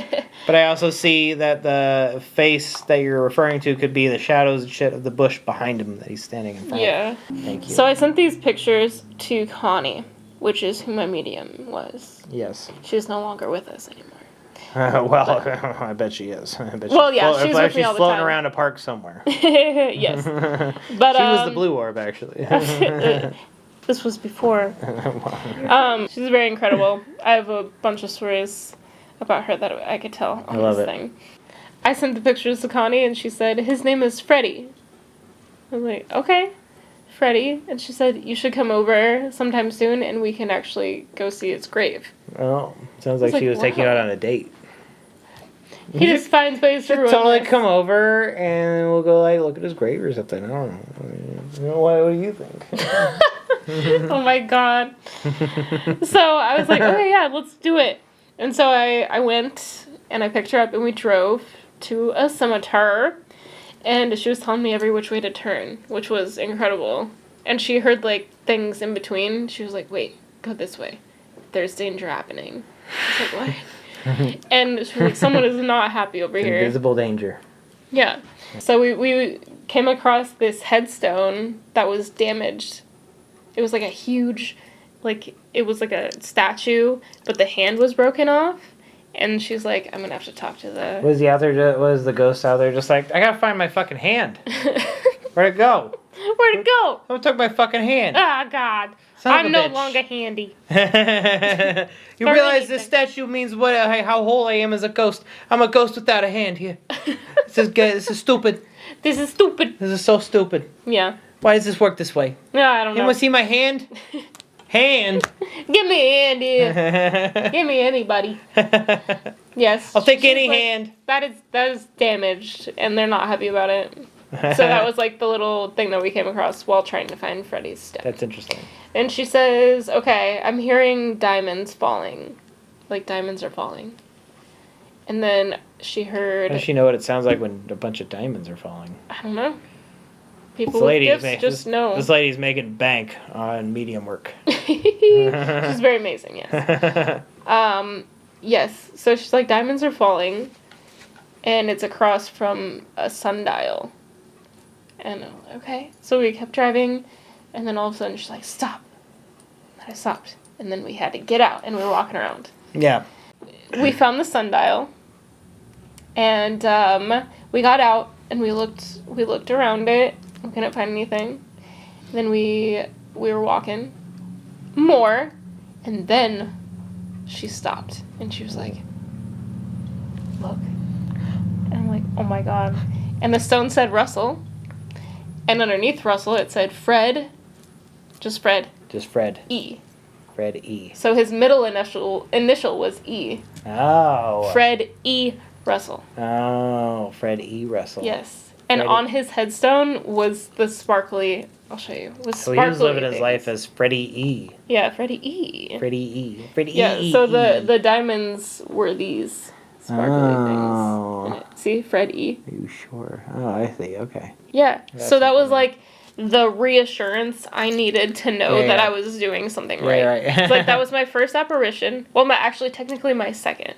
but I also see that the face that you're referring to could be the shadows and shit of the bush behind him that he's standing in front Yeah. of. Thank you. So I sent these pictures to Connie, which is who my medium was. Yes. She's no longer with us anymore. Well, I bet she is. I bet Well, yeah, she's with me all the floating time. around a park somewhere. Yes. But She was the blue orb, actually. this was before. She's very incredible. I have a bunch of stories about her that I could tell on love this it. thing. I sent the pictures to Connie, and she said, his name is Freddy. I was like, okay, Freddy. And she said, you should come over sometime soon, and we can actually go see his grave. Oh, sounds like I was she like, was taking you wow. out on a date. He just finds ways to ruin Totally this. come over and we'll go like look at his grave or something. I don't know. What do you think? Oh my god. So I was like, okay, yeah, let's do it. And so I went and I picked her up and we drove to a cemetery. And she was telling me every which way to turn, which was incredible. And she heard like things in between. She was like, wait, go this way. There's danger happening. I was like, what? And she was like, someone is not happy over here. Invisible danger. Yeah. So we came across this headstone that was damaged. It was like a huge, like, it was like a statue, but the hand was broken off. And she's like, I'm gonna have to talk to the... Was the ghost out there just like, I gotta find my fucking hand. Where'd it go? Where'd it go? Who took my fucking hand? Ah, God. Son of I'm a no bitch. longer handy. You Or realize anything. this statue means how whole I am as a ghost. I'm a ghost without a hand here. This is stupid. This is stupid. This is so stupid. Yeah. Why does this work this way? No, I don't know. Anyone see my hand? Hand. Give me a hand here. Give me anybody. Yes. I'll take she's any like, hand. That is damaged, and they're not happy about it. So that was like the little thing that we came across while trying to find Freddy's stuff. That's interesting. And she says, okay, I'm hearing diamonds falling. Like diamonds are falling. And then she heard... How does she know what it sounds like when a bunch of diamonds are falling? I don't know. People This with lady's gifts just know. This lady's making bank on medium work. She's very amazing, yes. Yes, so she's like, diamonds are falling. And it's across from a sundial. And I'm like, okay. So we kept driving, and then all of a sudden she's like, stop. And I stopped. And then we had to get out, and we were walking around. Yeah. We found the sundial, and we got out, and we looked around it. We couldn't find anything. Then we were walking more, and then she stopped, and she was like, look. And I'm like, oh my God. And the stone said Russell. And underneath Russell, it said Fred. Just Fred. Just Fred. E. Fred E. So his middle initial was E. Oh. Fred E. Russell. Oh, Fred E. Russell. Yes. And Freddy. on his headstone was the sparkly... I'll show you. So he was living his life as Freddy E. Yeah, Freddy E. Freddy E. Freddy Yeah, E. so the diamonds were these sparkly Oh. things. in it. See? Fred E. Are you sure? Oh, I see. Okay. Yeah. That's So that was okay. like the reassurance I needed to know Yeah, that yeah. I was doing something Right, right. right. It's like that was my first apparition. Well, actually technically my second.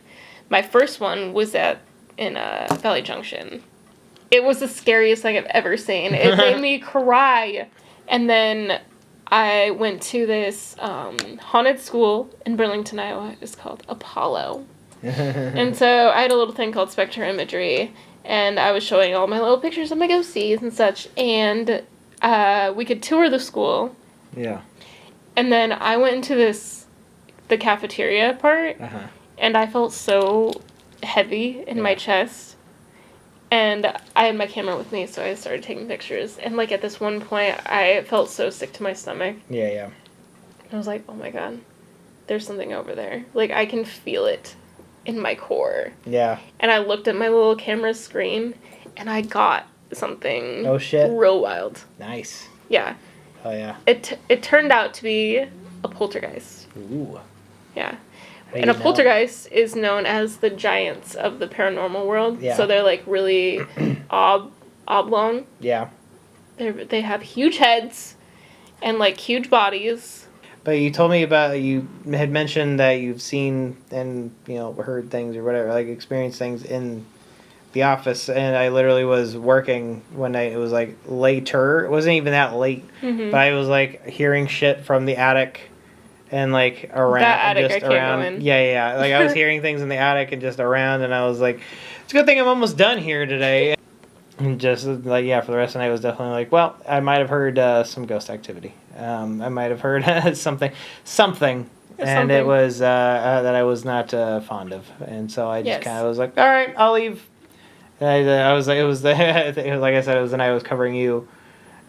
My first one was in Valley Junction. It was the scariest thing I've ever seen. It made me cry. And then I went to this haunted school in Burlington, Iowa. It's called Apollo. And so I had a little thing called Spectre Imagery, and I was showing all my little pictures of my ghosties and such, and we could tour the school. Yeah. And then I went into the cafeteria part, Uh-huh. and I felt so heavy in my chest. And I had my camera with me, so I started taking pictures. And, like, at this one point, I felt so sick to my stomach. Yeah, yeah. I was like, oh my God, there's something over there. Like, I can feel it in my core. Yeah. And I looked at my little camera screen, and I got something Oh, shit. real wild. Nice. Yeah. Oh, yeah. It turned out to be a poltergeist. Ooh. Yeah. How do And a you know? poltergeist is known as the giants of the paranormal world. Yeah. So they're like really oblong. Yeah. They have huge heads and like huge bodies. But you told me you had mentioned that you've seen and, heard things or whatever, like experienced things in the office. And I literally was working one night. It was like later. It wasn't even that late. Mm-hmm. But I was like hearing shit from the attic. And like around, That attic just I can't around, go in. yeah. Like I was hearing things in the attic and just around, and I was like, "It's a good thing I'm almost done here today." And just like for the rest of the night, I was definitely like, "Well, I might have heard some ghost activity. I might have heard something, and it was that I was not fond of." And so I just kind of was like, "All right, I'll leave." And I was like, it was like I said, it was the night I was covering you.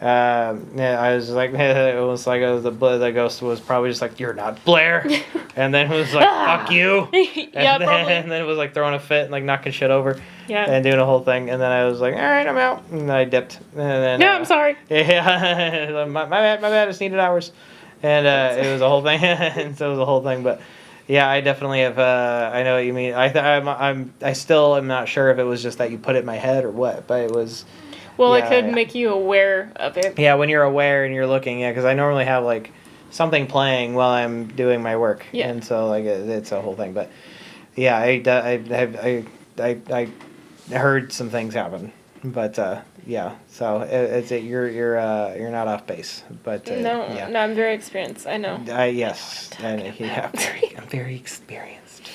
I was like, it was like the ghost was probably just like, "You're not Blaire," and then it was like, "Fuck you," Yeah, probably. and then it was like throwing a fit and like knocking shit over, Yeah. and doing a whole thing, and then I was like, "All right, I'm out," and then I dipped, and then Yeah, I'm sorry. Yeah, my bad, I just needed hours, and it was a whole thing, and so it was a whole thing, but. Yeah, I definitely have. I know what you mean. I still am not sure if it was just that you put it in my head or what, but it was. Well, yeah, it could make you aware of it. Yeah, when you're aware and you're looking, because I normally have like something playing while I'm doing my work, and so like it's a whole thing. But yeah, I heard some things happen, but yeah, so you're not off base, but No, yeah. no, I'm very experienced. I know. Yes, I'm very experienced.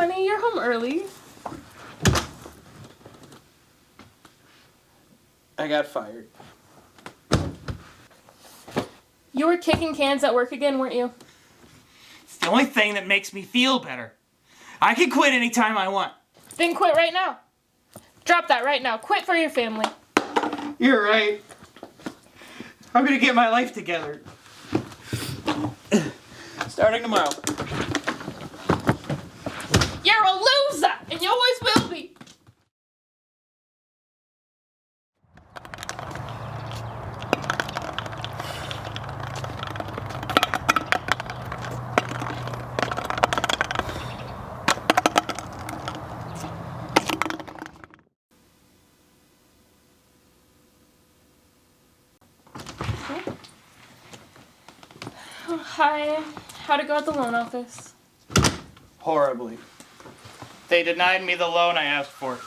honey, you're home early. I got fired. You were kicking cans at work again, weren't you? It's the only thing that makes me feel better. I can quit anytime I want. Then quit right now. Drop that right now. Quit for your family. You're right. I'm gonna get my life together. Starting tomorrow. You're a loser, and you always will be. Hi. How'd it go at the loan office? Horribly. They denied me the loan I asked for.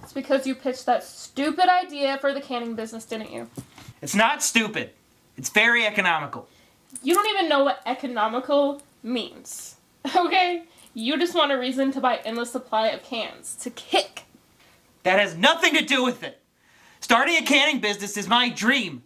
It's because you pitched that stupid idea for the canning business, didn't you? It's not stupid. It's very economical. You don't even know what economical means. Okay? You just want a reason to buy endless supply of cans. To kick. That has nothing to do with it. Starting a canning business is my dream.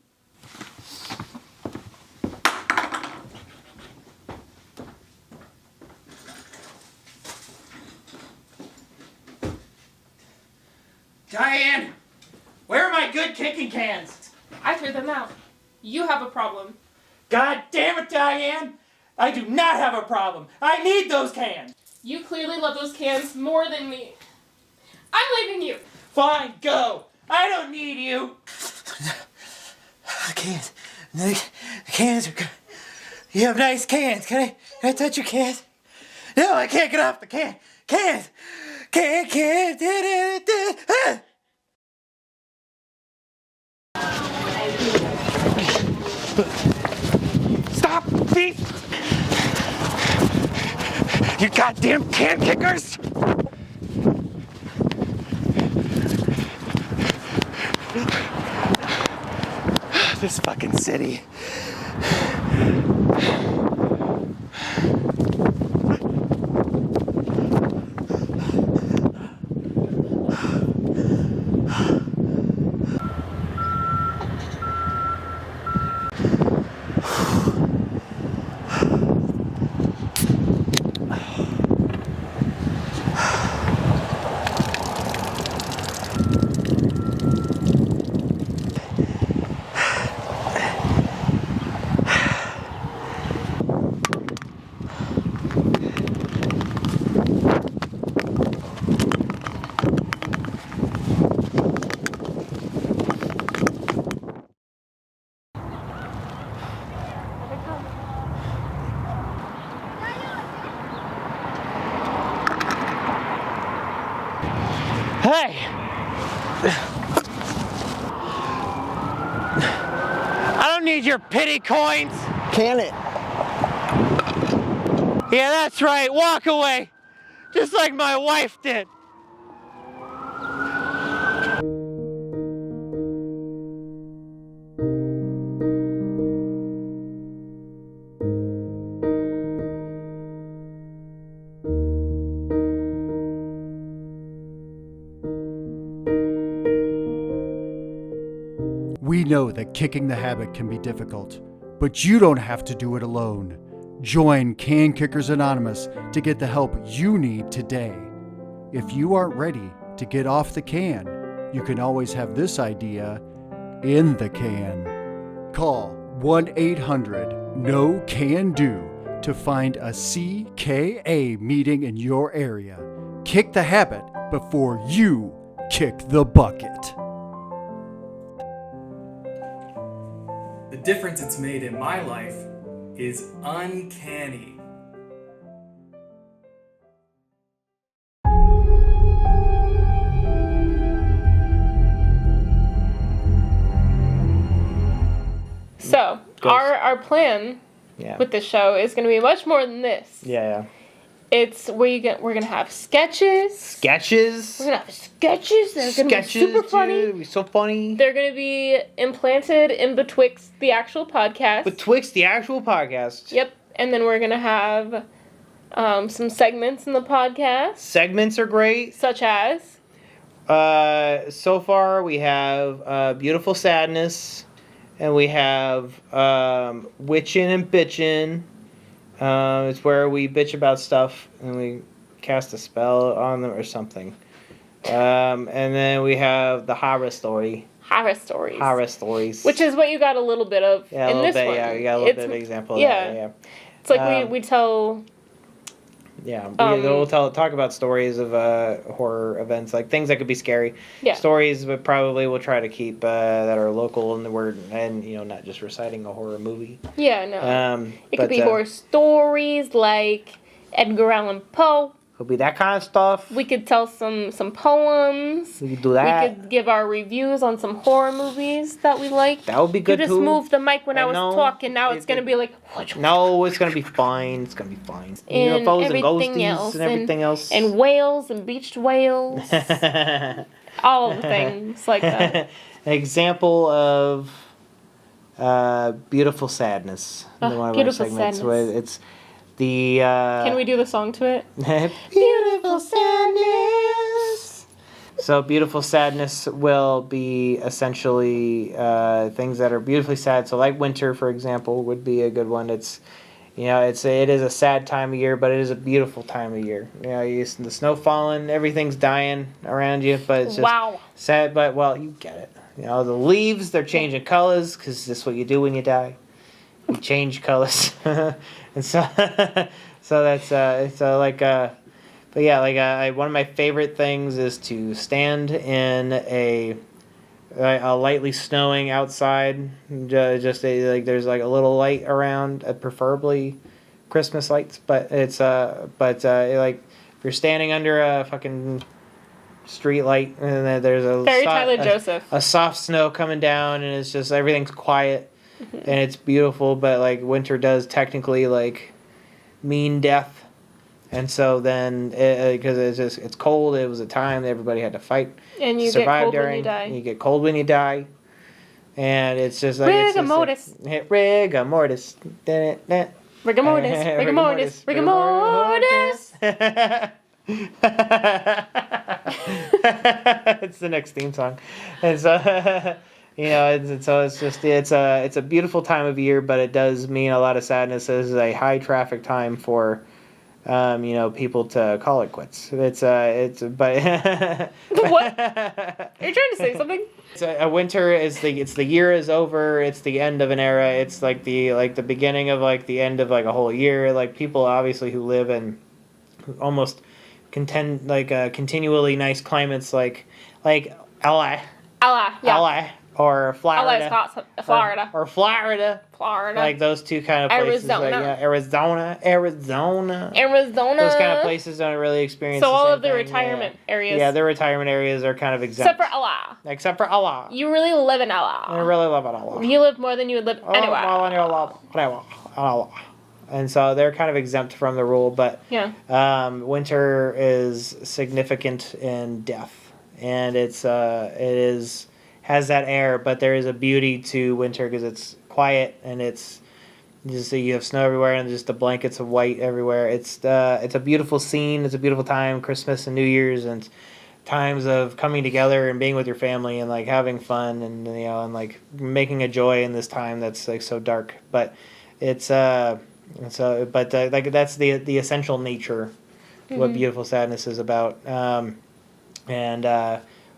Diane, where are my good kicking cans? I threw them out. You have a problem. God damn it, Diane! I do not have a problem. I need those cans. You clearly love those cans more than me. I'm leaving you. Fine, go. I don't need you. The cans are good. You have nice cans. Can I touch your cans? No, I can't get off the cans. Can't. Stop, thief! You goddamn can kickers! This fucking city. Hey! I don't need your pity coins! Can it? Yeah, that's right, walk away! Just like my wife did! We know that kicking the habit can be difficult, but you don't have to do it alone. Join Can Kickers Anonymous to get the help you need today. If you aren't ready to get off the can, you can always have this idea in the can. Call 1-800-NO-CAN-DO to find a CKA meeting in your area. Kick the habit before you kick the bucket. The difference it's made in my life is uncanny. So, our plan Yeah. with this show is going to be much more than this. Yeah. It's we're going to have sketches. Sketches. We're going to have sketches. They're going to be super funny. It'll be so funny. They're going to be implanted in betwixt the actual podcast. Betwixt the actual podcast. Yep. And then we're going to have some segments in the podcast, Segments are great. such as So far we have Beautiful Sadness, and we have Witchin' and Bitchin'. It's where we bitch about stuff and we cast a spell on them or something. And then we have the horror story. horror stories. Horror stories. Which is what you got a little bit of yeah, a in little this bit, one. yeah, you got a little bit of example of yeah. that, yeah. It's like we tell... Yeah, we'll talk about stories of horror events, like things that could be scary. Yeah. Stories, but probably we'll try to keep that are local in the word, and not just reciting a horror movie. Yeah, no. It but, could be horror stories like Edgar Allan Poe. Could be that kind of stuff. We could tell some poems. We could do that. We could give our reviews on some horror movies that we like. That would be good You just too. moved the mic when I was know. talking. Now it's gonna be like. No, it's gonna be fine. It's gonna be fine. And UFOs and everything ghosties else, and everything else. And whales and beached whales. All the things like that. An example of beautiful sadness. In one of our Beautiful segments. Sadness. Where it's the. Can we do the song to it? Beautiful sadness. So beautiful sadness will be essentially things that are beautifully sad. So like winter, for example, would be a good one. It's it is a sad time of year, but it is a beautiful time of year. The snow falling, everything's dying around you, but it's just sad. But well, you get it. The leaves, they're changing colors because that's what you do when you die. You change colors, and so that's but yeah, one of my favorite things is to stand in a lightly snowing outside. There's like a little light around, preferably Christmas lights. But it's like if you're standing under a fucking street light and then there's a soft snow coming down and it's just everything's quiet and it's beautiful. But like winter does technically like mean death. And so then, because it's cold, it was a time that everybody had to fight. And you get cold when you die. You get cold when you die. And it's just like... Rigor mortis. Rigor mortis. Rigor mortis. Rigor mortis. Rigor mortis. It's the next theme song. And so... it's a beautiful time of year, but it does mean a lot of sadness. This is a high traffic time for... people to call it quits. But What? Are you trying to say something? A winter is the year is over. It's the end of an era. It's like the beginning of like the end of like a whole year. Like people obviously who live in almost continually nice climates like LA. Allah, yeah. LA. Or Florida. Florida. Or Florida. Florida. Like those two kind of places. Arizona. Those kind of places don't really experience So the all same of the thing, retirement areas. Yeah, the retirement areas are kind of exempt. Except for Allah. Allah. You really live in I Allah. really love it, Allah. You live more than you would live anywhere. Allah. And so they're kind of exempt from the rule, but winter is significant in death. And it has that air, but there is a beauty to winter because it's quiet and it's just you have snow everywhere and just the blankets of white everywhere. It's a beautiful scene. It's a beautiful time, Christmas and New Year's and times of coming together and being with your family and like having fun and and like making a joy in this time that's like so dark. But it's that's the essential nature of what beautiful sadness is about.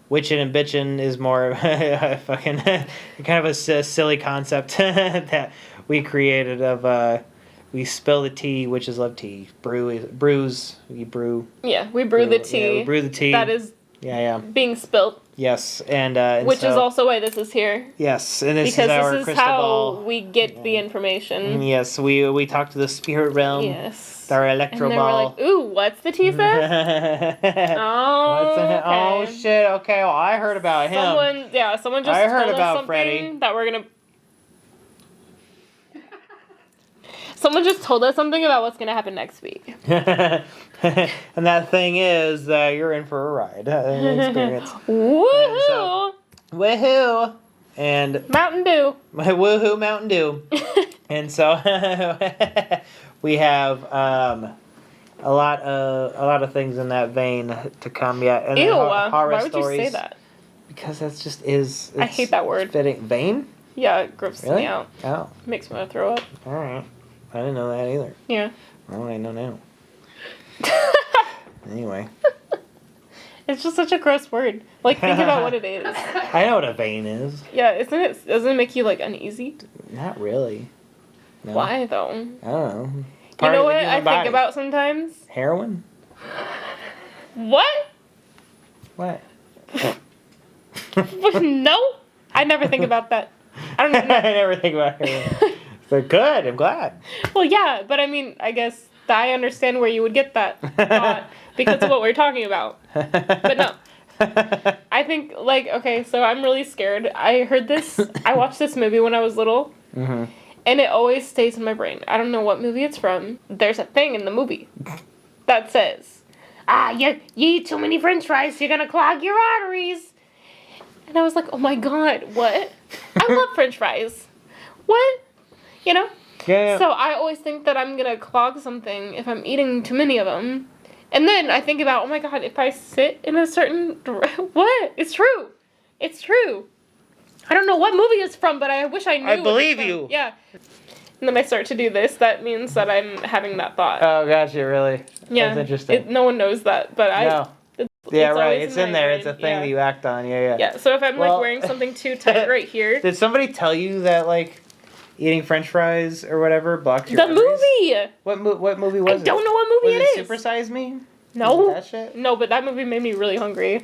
Witchin' and bitchin' is more fucking kind of a silly concept that we created of we spill the tea, witches love tea. Brews, we brew. Yeah, we brew the tea. Yeah, we brew the tea. That is being spilt. Yes, and which is also why this is here. Yes, and this because is our this is crystal how ball. we get the information. Yes, we talk to the spirit realm. Yes. Our electro and ball. We're like, ooh, what's the tea say? Okay. Oh shit! Okay, well I heard about him. Someone just I heard told about us something Freddy. that we're gonna. Someone just told us something about what's gonna happen next week. And that thing is, you're in for a ride, an experience. Woohoo! Woohoo! And Mountain Dew. Woohoo Mountain Dew. And so we have a lot of things in that vein to come. Yeah, and Ew, then horror why would stories. you say that? Because that's just is. I hate that word. Fitting vein. Yeah, it grosses Really? me out. Oh, Makes me want to throw up. all right. I didn't know that either. Yeah. Well, I know now. Anyway, It's just such a gross word. Like, think about what it is. I know what a vein is. Yeah, doesn't it make you, like, uneasy? Not really. No. Why, though? I don't know. You Part know of the what human I body. think about sometimes? Heroin. What? What? No? I never think about that. I don't even know. I never think about heroin. But good. I'm glad. Well, yeah, but I mean, I guess I understand where you would get that thought because of what we're talking about. But no. I think, like, okay, so I'm really scared. I watched this movie when I was little, and it always stays in my brain. I don't know what movie it's from. There's a thing in the movie that says, you eat too many french fries, you're gonna clog your arteries. And I was like, oh my god, what? I love french fries. What? You know? Yeah. So I always think that I'm gonna clog something if I'm eating too many of them. And then I think about, oh my god, if I sit in a certain... What? It's true. It's true. I don't know what movie it's from, but I wish I knew. I believe you. Yeah. And then I start to do this. That means that I'm having that thought. Oh, gotcha, really? Yeah. That's interesting. No one knows that, but No. It's Yeah, right. always It's in my there. brain. It's a thing Yeah. that you act on. Yeah. Yeah, so if I'm, Well- like, wearing something too tight right here... Did somebody tell you that, like, eating french fries or whatever blocked your The arteries? movie! What movie was I it? don't know what movie Was it it is. Super Size Me? No. Was it that shit? No, but that movie made me really hungry.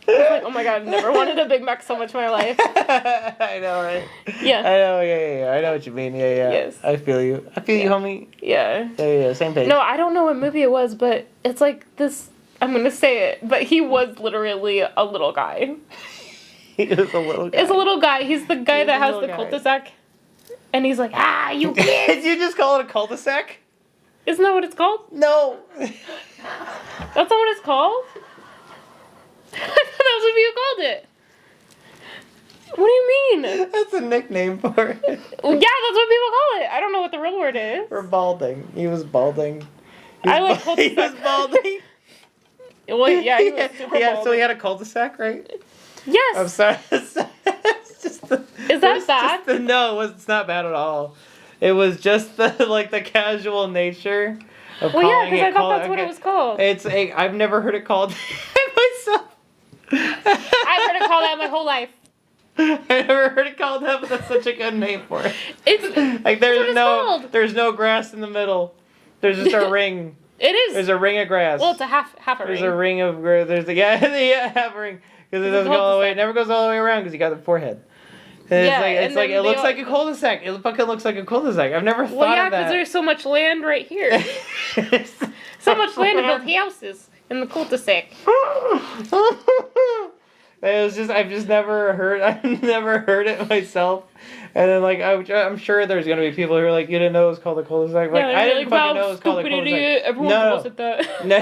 I was like, oh my god, I've never wanted a Big Mac so much in my life. I know, right? Yeah. I know, yeah. I know what you mean. Yeah. Yes. I feel you. I feel you, homie. Yeah. Yeah. Same page. No, I don't know what movie it was, but it's like this. I'm gonna say it, but he was literally a little guy. He was a little guy. It's a little guy. He's the guy He's that a has the little guy. cul-de-sac. And he's like, you kids! Did you just call it a cul-de-sac? Isn't that what it's called? No. That's not what it's called? I thought that was what you called it. What do you mean? That's a nickname for it. Yeah, that's what people call it. I don't know what the real word is. For balding. He was balding. I like He cul-de-sac. was balding. Well, yeah, he was super Yeah, so he balding. had a cul-de-sac, right? Yes. I'm sorry. It's just the, Is that it's bad? just the- no, it's not bad at all. It was just the casual nature of Well, yeah, calling because it I thought that's what it was called. I've never heard it called myself. I've heard it called that my whole life. I never heard it called that, but that's such a good name for it. It's Like That's what it's called. there's no grass in the middle. There's just a ring. it is. There's a ring of grass. Well, it's a half a There's ring. a ring of grass. There's half a ring because it doesn't go all the way. It never goes all the way around because you got the forehead. And Yeah, it's and like then it they looks all- like a cul-de-sac. It fucking looks like a cul-de-sac. I've never thought Well, yeah, of because that. there's so much land right here. So much land to build houses in the cul-de-sac. I've never heard it myself. And then like I'm sure there's gonna be people who are like, you didn't know it was called a cul-de-sac. Like Yeah, I they're didn't like, fucking wow, know it was called a stupid cul-de-sac. idiot. Everyone No. calls it that. No,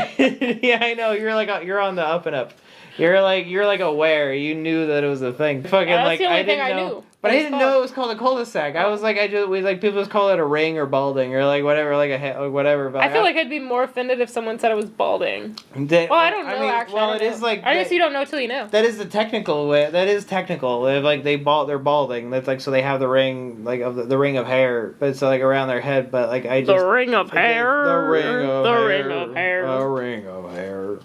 yeah, I know. You're on the up and up. You're like aware. You knew that it was a thing. Fucking That's like the only I thing didn't I know. knew. But I What it's didn't called. know it was called a cul-de-sac. I was like, people just call it a ring or balding or like whatever, like whatever. But I feel like I'd be more offended if someone said I was balding. Well, I don't know, actually. Well, I it don't is know. like I guess you don't know till you know. that is the technical way. That is technical. They're like they're balding. That's like so they have the ring like of the ring of hair, but it's like around their head. But like I just ring of hair. The ring of The hair. ring of hair. The ring of hair.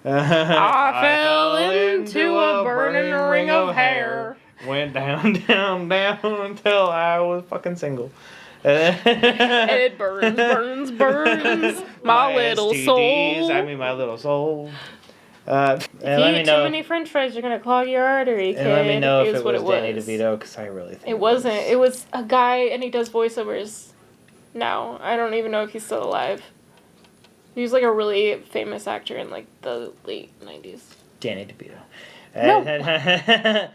I fell into a burning ring of hair. Went down, down, down until I was fucking single. And it burns, my little STDs, soul. I mean, my little soul. And If let you me eat know. too many French fries, you're gonna clog your artery, kid. And let me know if is it what was Danny DeVito, because I really think It wasn't. It was a guy, and he does voiceovers now. I don't even know if he's still alive. He was like a really famous actor in like the late 90s. Danny DeVito. No.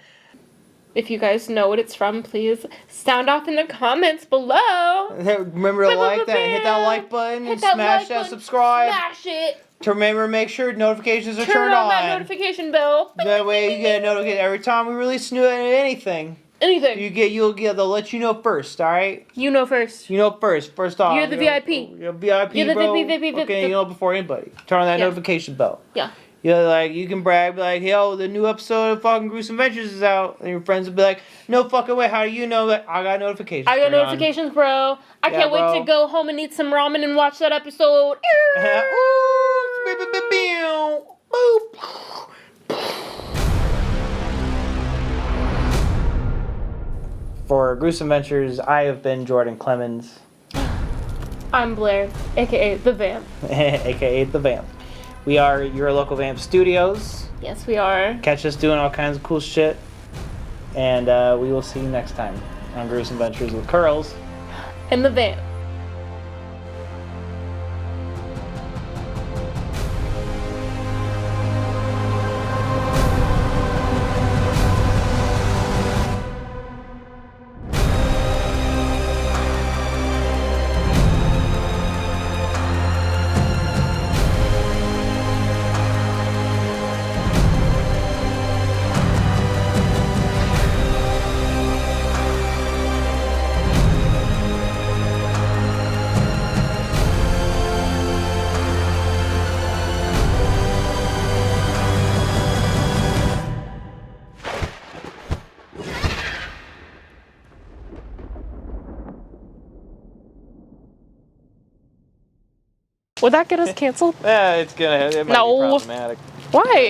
If you guys know what it's from, please sound off in the comments below. Remember to like that, hit that like button, Hit and that smash like that button, subscribe. Smash it. To remember, make sure notifications are Turn turned on that on. notification bell. That way you get a notification every time we release new anything. Anything. They'll let you know first, alright? You know first. You know first off. You're the VIP. You're VIP, You're the bro. VIP. Okay, you know before anybody. Turn on that Yeah. notification bell. Yeah. You're like, you can brag, be like, yo, the new episode of fucking Gruesome Ventures is out. And your friends will be like, no fucking way, how do you know that? I got notifications. I got Turn on. notifications, bro. I Yeah, can't wait bro. to go home and eat some ramen and watch that episode. For Gruesome Ventures, I have been Jordan Clemens, I'm Blaire, aka The Vamp. aka The Vamp. We are your local Vamp Studios. Yes, we are. Catch us doing all kinds of cool shit. And we will see you next time on Gruesome Ventures with Curlz. And The Vamp. Would that get us canceled? Yeah, it might No. be problematic. Why?